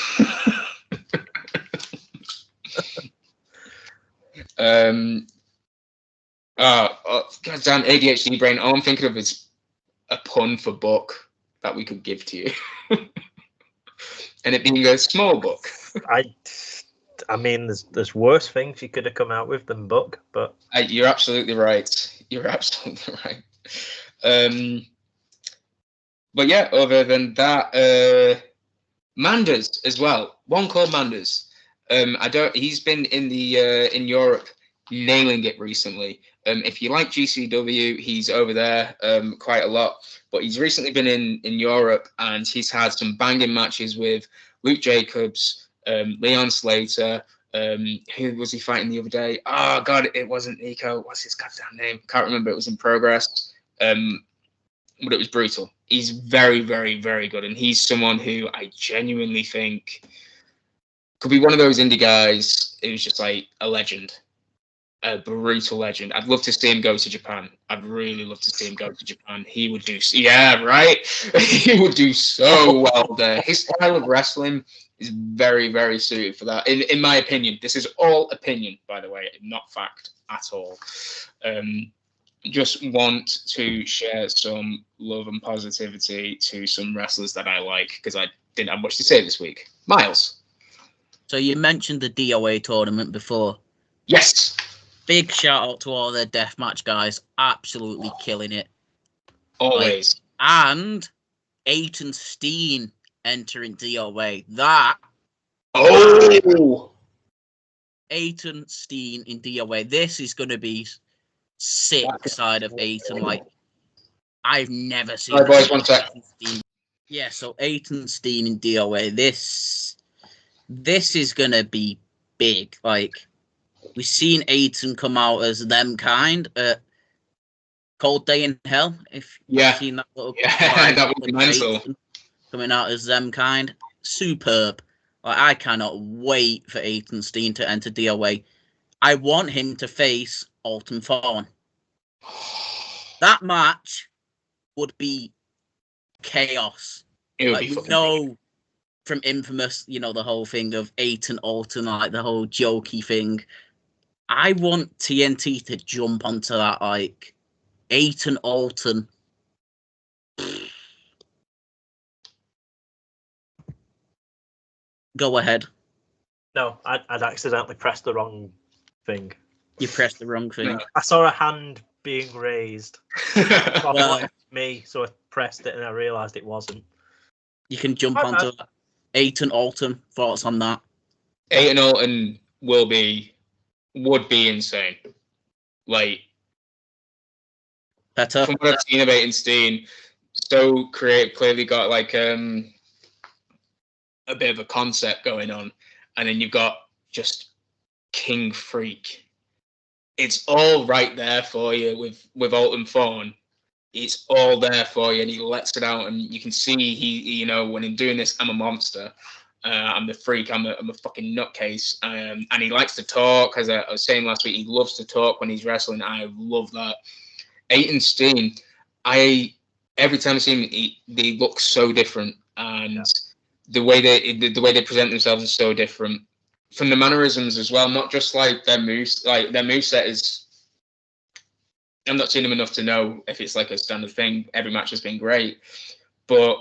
ADHD brain. All I'm thinking of is a pun for book that we could give to you. And it being a small book. I mean, there's worse things you could have come out with than book, but you're absolutely right. But yeah, other than that, Manders as well. One called Manders. He's been in Europe nailing it recently. If you like GCW, he's over there quite a lot. But he's recently been in Europe, and he's had some banging matches with Luke Jacobs, Leon Slater. Who was he fighting the other day? Oh God, it wasn't Nico. What's his goddamn name? Can't remember. It was in progress. But it was brutal. He's very, very, very good, and he's someone who I genuinely think could be one of those indie guys who's just like a legend. A brutal legend. I'd love to see him go to Japan. I'd really love to see him go to Japan. He would do, yeah, right? He would do so well there. His style of wrestling is very, very suited for that. In my opinion, this is all opinion, by the way, not fact at all. Just want to share some love and positivity to some wrestlers that I like, because I didn't have much to say this week. Myles. So you mentioned the DOA tournament before. Yes. Big shout out to all the deathmatch guys, absolutely killing it. Always. And Aiton Steen entering DOA. That. Oh! Aiton Steen in DOA. This is going to be sick side of Aiton. Like, I've never seen. All right, boys, 1 sec. Yeah, so Aiton Steen in DOA. This is going to be big. Like, we've seen Aiton come out as them kind at Cold Day in Hell. If you've seen that little that would be mental. Coming out as them kind, superb. Like, I cannot wait for Aiton Steen to enter DOA. I want him to face Alton Fawn. That match would be chaos. It would be fucking big. From Infamous, the whole thing of Aiton Alton, like the whole jokey thing. I want TNT to jump onto that, like, Aiton Alton. Go ahead. No, I'd accidentally pressed the wrong thing. You pressed the wrong thing. No. I saw a hand being raised. I thought it was me, so I pressed it and I realised it wasn't. You can jump onto Aiton Alton. Thoughts on that? Aiton Alton would be insane. Like, better. From what I've seen of Aiton Steen, so creative, clearly got like a bit of a concept going on, and then you've got just King Freak. It's all right there for you with Alton Fawn. It's all there for you, and he lets it out, and you can see he when I'm doing this, I'm a monster. I'm the freak. I'm a fucking nutcase. And he likes to talk. As I was saying last week, he loves to talk when he's wrestling. I love that. Aiton Steen, I every time I see them, they look so different, and the way they present themselves is so different. From the mannerisms as well, not just like their moves. Like their moveset is, I'm not seeing them enough to know if it's like a standard thing. Every match has been great, but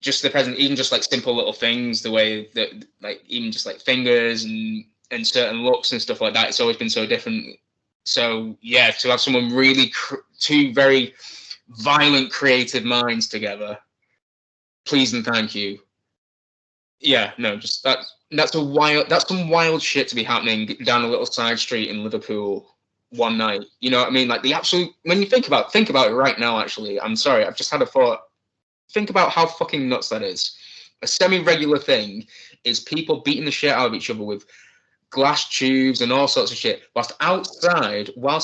just the present, even just like simple little things, the way that, like, even just like fingers and certain looks and stuff like that, it's always been so different. So yeah, to have someone really two very violent creative minds together, please and thank you. Yeah, no, just that's some wild shit to be happening down a little side street in Liverpool one night. You know what I mean? Like the absolute, when you think about it right now, actually, I'm sorry, I've just had a thought. Think about how fucking nuts that is. A semi-regular thing is people beating the shit out of each other with glass tubes and all sorts of shit. Whilst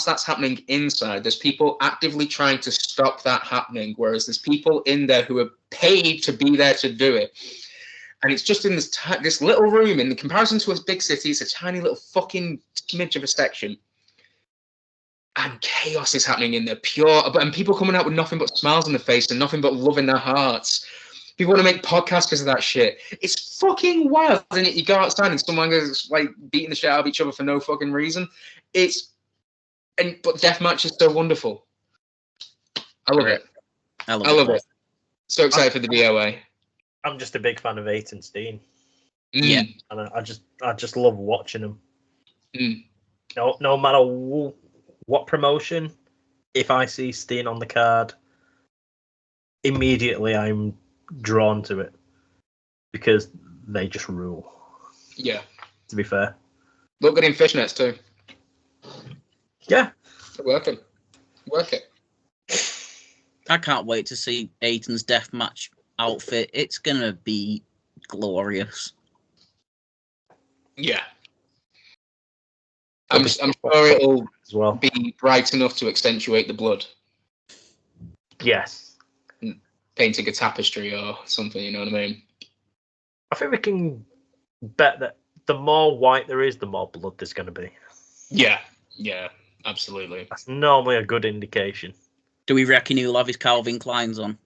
that's happening inside, there's people actively trying to stop that happening, whereas there's people in there who are paid to be there to do it. And it's just in this little room. In comparison to a big city, it's a tiny little fucking smidge of a section. And chaos is happening in there, and people coming out with nothing but smiles on their face and nothing but love in their hearts. People want to make podcasts because of that shit. It's fucking wild, isn't it? You go outside and someone goes like beating the shit out of each other for no fucking reason. But deathmatch is so wonderful. I love it. I love it. So excited for the DOA. I'm just a big fan of Aiton Steen. Yeah, and I just love watching them. Mm. No matter what promotion, if I see Steen on the card, immediately I'm drawn to it because they just rule. Yeah. To be fair. Look good in fishnets too. Yeah. Work it. I can't wait to see Aiton's deathmatch outfit. It's gonna be glorious. Yeah. I'm sure it'll as well be bright enough to accentuate the blood. Yes. Painting a tapestry or something, you know what I mean? I think we can bet that the more white there is, the more blood there's going to be. Yeah, absolutely. That's normally a good indication. Do we reckon he'll have his Calvin Kleins on?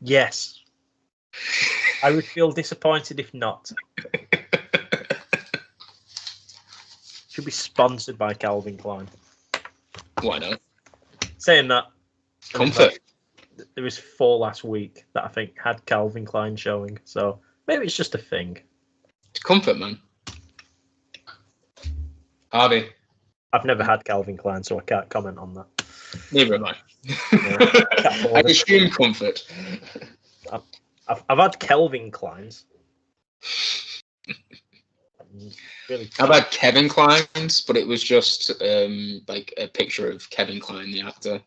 Yes. I would feel disappointed if not. Should be sponsored by Calvin Klein. Why not? Saying that, comfort. There was 4 last week that I think had Calvin Klein showing, so maybe it's just a thing. It's comfort, man. Harvey. I've never had Calvin Klein, so I can't comment on that. Neither am I. I assume comfort. I've had Kelvin Kleins. Really I've had Kevin Klein's, but it was just like a picture of Kevin Kline, the actor.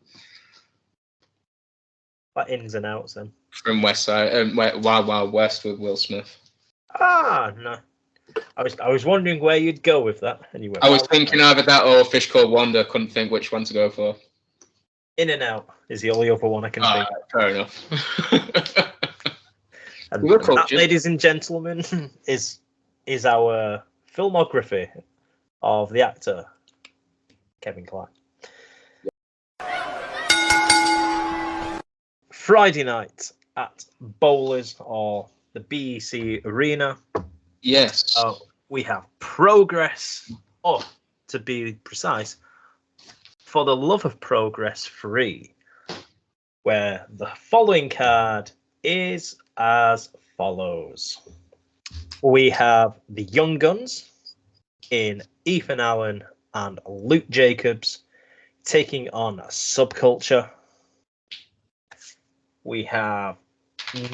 Like ins and outs, then. From West Side, Wild Wild West with Will Smith. Ah, no. I was wondering where you'd go with that. Anyway, I was thinking either that or Fish Called Wanda. Couldn't think which one to go for. In and Out is the only other one I can think. Fair enough. And that, ladies and gentlemen, is our filmography of the actor Kevin Kline. Friday night at Bowlers or the B.E.C Arena. Yes. We have Progress, or to be precise, For the Love of Progress 3, where the following card is as follows. We have the Young Guns in Ethan Allen and Luke Jacobs taking on Subculture. We have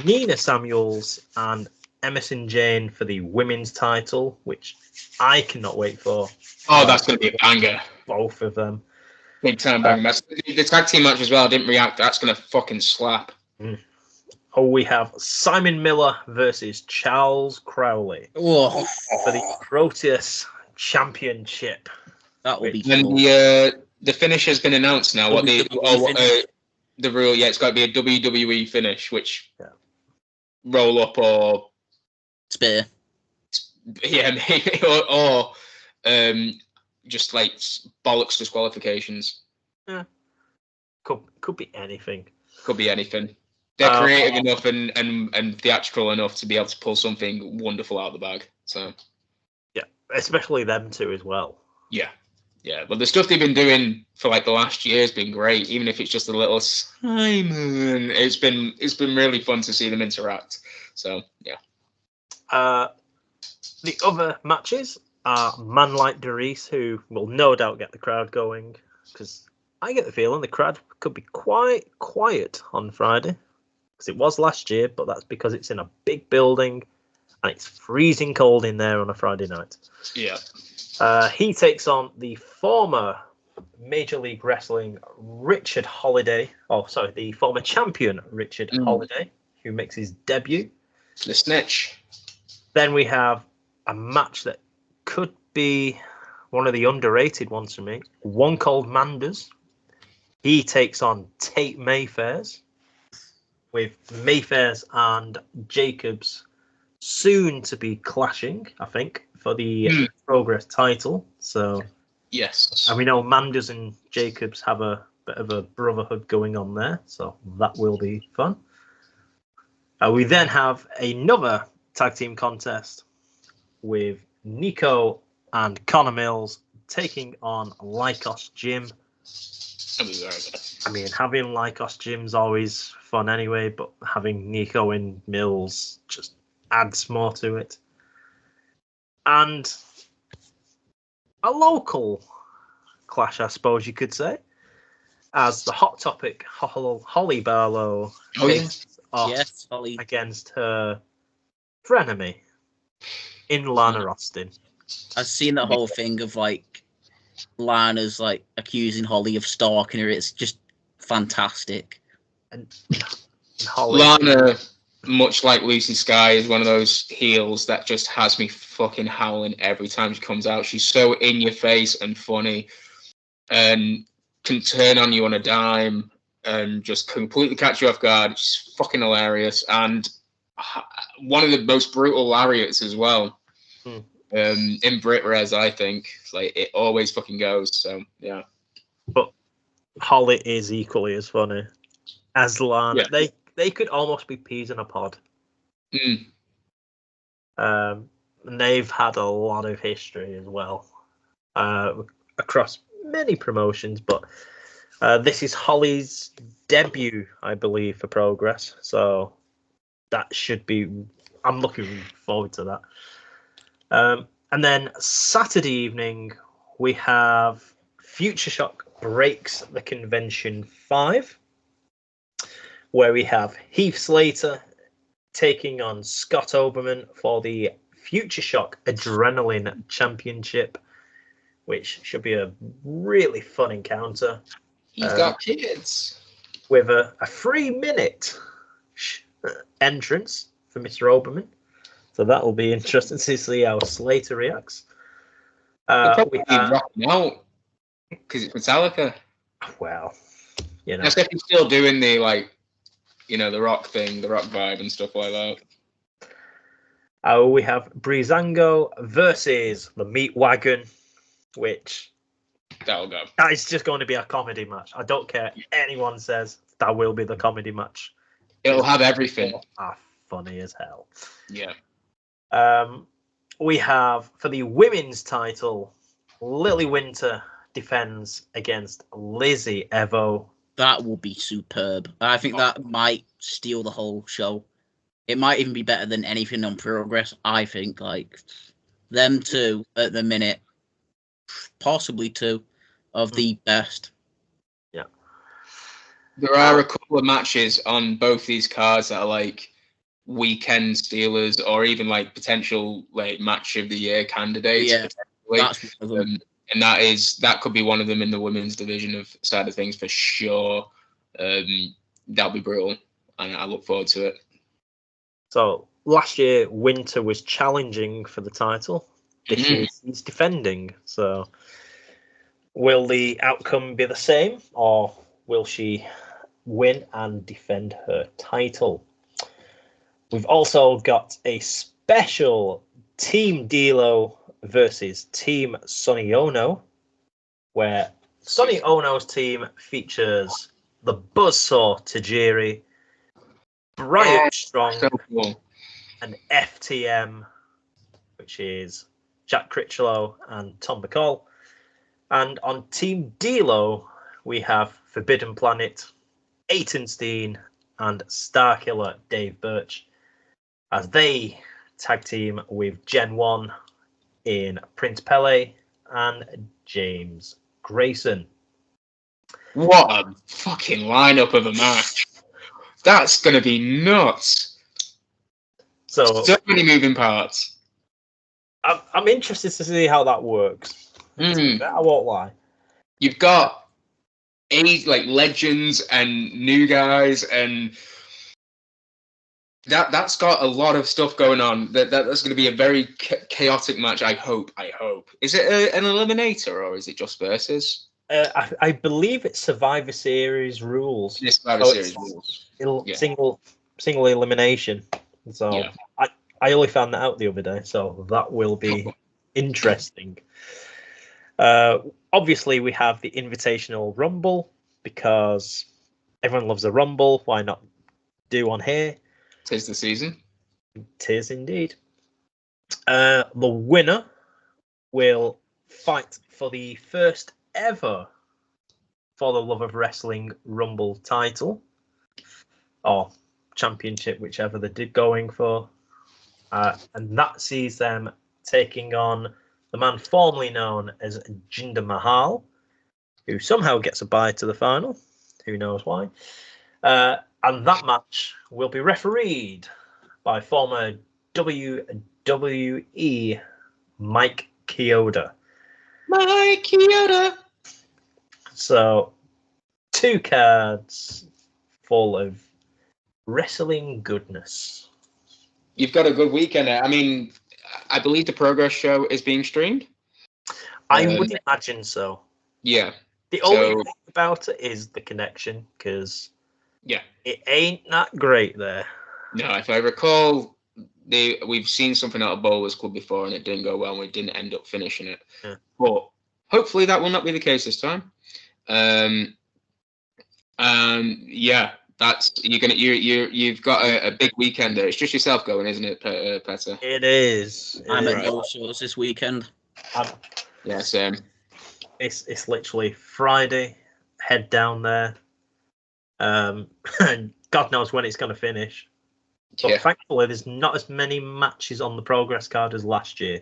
Nina Samuels and Emerson Jane for the women's title, which I cannot wait for. Oh, that's going to be a banger. Both of them. Big time banger. The tag team match as well, I didn't react. That's going to fucking slap. Oh, we have Simon Miller versus Charles Crowley for the Proteus Championship. That will be cool. And the finish has been announced now. The rule, it's got to be a WWE finish, which roll up or spear. Yeah, maybe or just like bollocks disqualifications. Yeah. Could be anything. Could be anything. They're creative enough and theatrical enough to be able to pull something wonderful out of the bag. So yeah, especially them two as well. Yeah. But the stuff they've been doing for like the last year has been great. Even if it's just a little Simon, it's been really fun to see them interact. So yeah. The other matches are Man Like Doris, who will no doubt get the crowd going, because I get the feeling the crowd could be quite quiet on Friday, because it was last year, but that's because it's in a big building and it's freezing cold in there on a Friday night. Yeah. He takes on the former Major League Wrestling Richard Holiday. Oh, sorry, the former champion Richard Holiday, who makes his debut. The Snitch. Then we have a match that could be one of the underrated ones for me. One called Manders. He takes on Tate Mayfairs, with Mayfairs and Jacobs soon to be clashing, I think, for the Progress title. So yes, and we know Manders and Jacobs have a bit of a brotherhood going on there, so that will be fun. We then have another tag team contest with Nico and Connor Mills taking on Lycos Jim. I mean, having Lycos Jim's always fun anyway, but having Nico and Mills just adds more to it. And a local clash, I suppose you could say, as the Hot Topic Holly Barlow faces off against her frenemy in Lana Austin. I've seen that whole thing of like Lana's like accusing Holly of stalking her. It's just fantastic. And Holly, Lana, much like Lucy Sky, is one of those heels that just has me fucking howling every time she comes out. She's so in your face and funny, and can turn on you on a dime and just completely catch you off guard. She's fucking hilarious, and one of the most brutal lariats as well. In Brit Res, I think. Like, it always fucking goes. So yeah. But Holly is equally as funny as Lana. Yeah. They could almost be peas in a pod. Mm. And they've had a lot of history as well, across many promotions. But this is Holly's debut, I believe, for Progress. So that should be. I'm looking forward to that. And then Saturday evening, we have Future Shock Breaks the Convention 5, where we have Heath Slater taking on Scott Oberman for the Future Shock Adrenaline Championship, which should be a really fun encounter. He's got kids. With a 3-minute entrance for Mr. Oberman. So that will be interesting to see how Slater reacts. He'll probably be rocking out because it's Metallica. Well, you know. That's if he's still doing the, like, you know, the rock thing, the rock vibe and stuff like that. We have Breezango versus the Meat Wagon, which that'll go. That is just going to be a comedy match. I don't care if anyone says that will be the comedy match. It'll have everything. Are funny as hell. Yeah. We have, for the women's title, Lily Winter defends against Lizzie Evo. That will be superb. I think that might steal the whole show. It might even be better than anything on Progress. I think, like, them two at the minute, possibly two of the best. Yeah. There are a couple of matches on both these cards that are like weekend stealers or even like potential like match of the year candidates. Yeah, that's one of them. And that could be one of them in the women's division of side of things for sure. That'll be brutal, and I look forward to it. So last year, Winter was challenging for the title. This year, he's defending. So will the outcome be the same, or will she win and defend her title? We've also got a special Team D'Lo versus Team Sonny Ono where Sonny Ono's team features the Buzzsaw Tajiri, Brian Strong, So cool. and FTM, which is Jack Critchlow and Tom McCall. And on Team D-Lo, we have Forbidden Planet, Aiton Steen, and Starkiller Dave Birch, as they tag team with Gen 1 in Prince Pele and James Grayson. What a fucking lineup of a match. That's going to be nuts. So many moving parts. I'm interested to see how that works. I won't lie. You've got legends and new guys, and that's got a lot of stuff going on. That's going to be a very chaotic match. I hope. Is it an eliminator or is it just versus? I believe it's Survivor Series rules. Yes, Survivor Series rules. Single elimination. So I only found that out the other day. So that will be interesting. Obviously, we have the Invitational Rumble because everyone loves a Rumble. Why not do one here? 'Tis the season. 'Tis indeed. The winner will fight for the first ever For the Love of Wrestling Rumble title, or championship, whichever they did going for. And that sees them taking on the man formerly known as Jinder Mahal, who somehow gets a bye to the final. Who knows why? And that match will be refereed by former WWE Mike Chioda. Mike Chioda. So, 2 cards full of wrestling goodness. You've got a good weekend there. I mean, I believe the Progress show is being streamed. I would imagine so. Yeah. The only thing about it is the connection, because it ain't that great there. No, if I recall, we've seen something out of Bowlers Club before and it didn't go well and we didn't end up finishing it. Yeah. But hopefully that will not be the case this time. That's you've got a big weekend there. It's just yourself going, isn't it, Petter? It is. I'm at no shows this weekend. Yeah, same. It's literally Friday. Head down there. And God knows when it's going to finish. But thankfully, there's not as many matches on the Progress card as last year.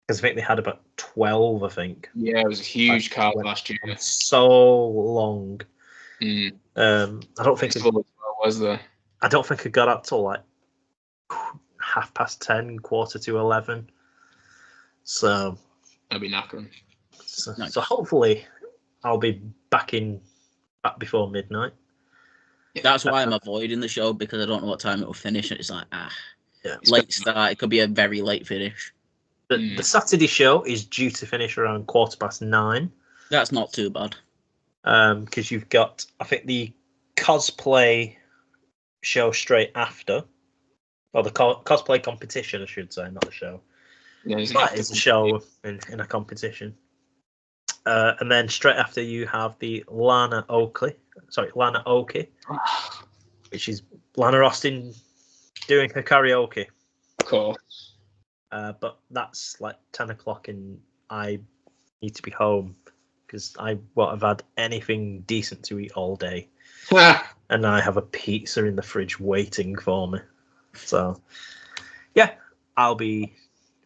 Because I think they had about 12, I think. Yeah, it was a huge card last year. So long. I don't think was there. I don't think it got up till like 10:30, 11:45. So I'll be knackering. So hopefully I'll be back before midnight. That's why I'm avoiding the show, because I don't know what time it will finish. And it's like late start. It could be a very late finish. The Saturday show is due to finish around 9:15. That's not too bad. Because you've got, I think, the cosplay show straight after, or the cosplay competition, I should say, not the show. Yeah, it's a show in a competition. And then straight after you have the Lana Oki, which is Lana Austin doing her karaoke. Cool. But that's like 10 o'clock and I need to be home because I won't have had anything decent to eat all day. And I have a pizza in the fridge waiting for me. So, yeah, I'll be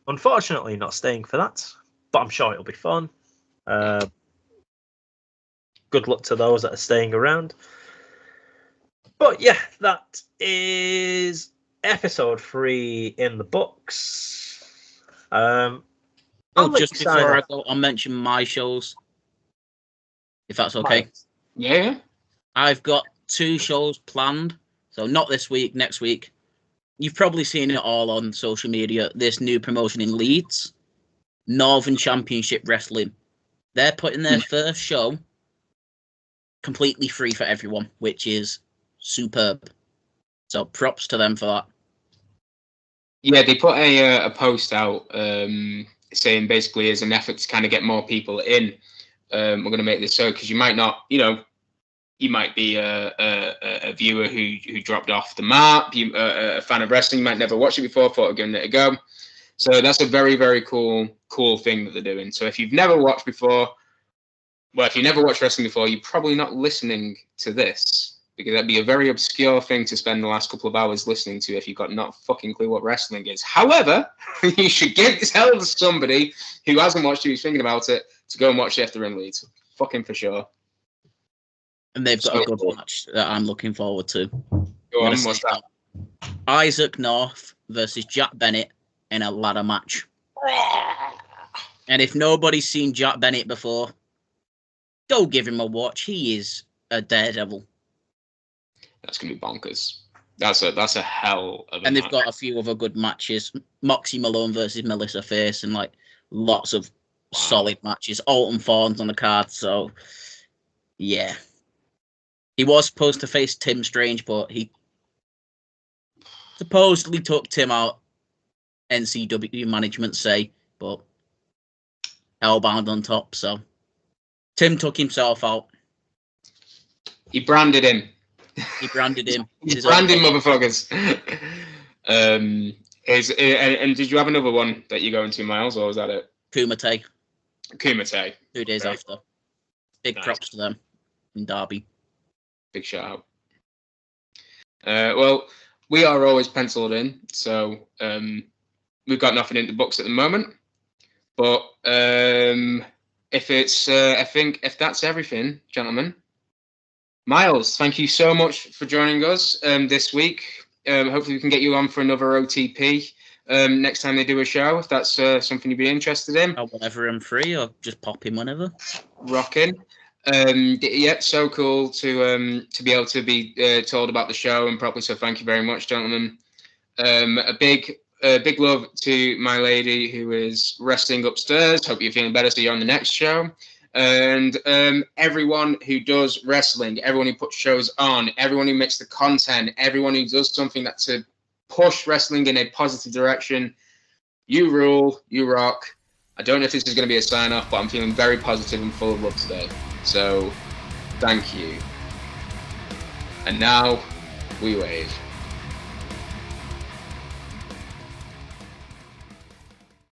unfortunately not staying for that, but I'm sure it'll be fun. Good luck to those that are staying around. But yeah, that is episode 3 in the books. Just before I go, I'll mention my shows, if that's okay. Yeah. I've got 2 shows planned, so not this week, next week. You've probably seen it all on social media. This new promotion in Leeds, Northern Championship Wrestling. They're putting their first show completely free for everyone, which is superb. So props to them for that. Yeah, they put a post out saying basically as an effort to kind of get more people in, we're going to make this so, because you might not, you might be a viewer who dropped off the map, a fan of wrestling, you might never watch it before, thought of giving it a go. So that's a very, very cool thing that they're doing. So if you've never watched before, well, if you never watched wrestling before, you're probably not listening to this, because that'd be a very obscure thing to spend the last couple of hours listening to if you've got not fucking clue what wrestling is. However, you should tell somebody who hasn't watched it, who's thinking about it, to go and watch the After Ring Leads. Fucking for sure. And they've got a good match that I'm looking forward to. Go on, what's that? Isaac North versus Jack Bennett in a ladder match. And if nobody's seen Jack Bennett before, go give him a watch. He is a daredevil. That's gonna be bonkers. That's a hell of a And they've match. got a few other good matches. Moxie Malone versus Melissa Face, and like lots of solid matches. Alton Thorne's on the card, so yeah. He was supposed to face Tim Strange, but he supposedly took Tim out, NCW management say, but hellbound on top, so Tim took himself out. He branded him. He branded him. He's branding motherfuckers. And did you have another one that you're going to, Myles, or was that it? Kumite. 2 days okay. after. Big Nice. props to them in Derby. Big shout out. Well, we are always penciled in, so we've got nothing in the books at the moment. But if it's, I think if that's everything, gentlemen. Myles, thank you so much for joining us this week. Hopefully we can get you on for another OTP next time they do a show, if that's something you'd be interested in. Oh, whenever I'm free, or just pop in whenever. Rocking. Yeah, so cool to be able to be told about the show and properly. So thank you very much, gentlemen. A big love to my lady who is resting upstairs. Hope you're feeling better. See you on the next show. And everyone who does wrestling, everyone who puts shows on, everyone who makes the content, everyone who does something that to push wrestling in a positive direction. You rule, you rock. I don't know if this is going to be a sign-off, but I'm feeling very positive and full of love today. So, thank you. And now, we wave.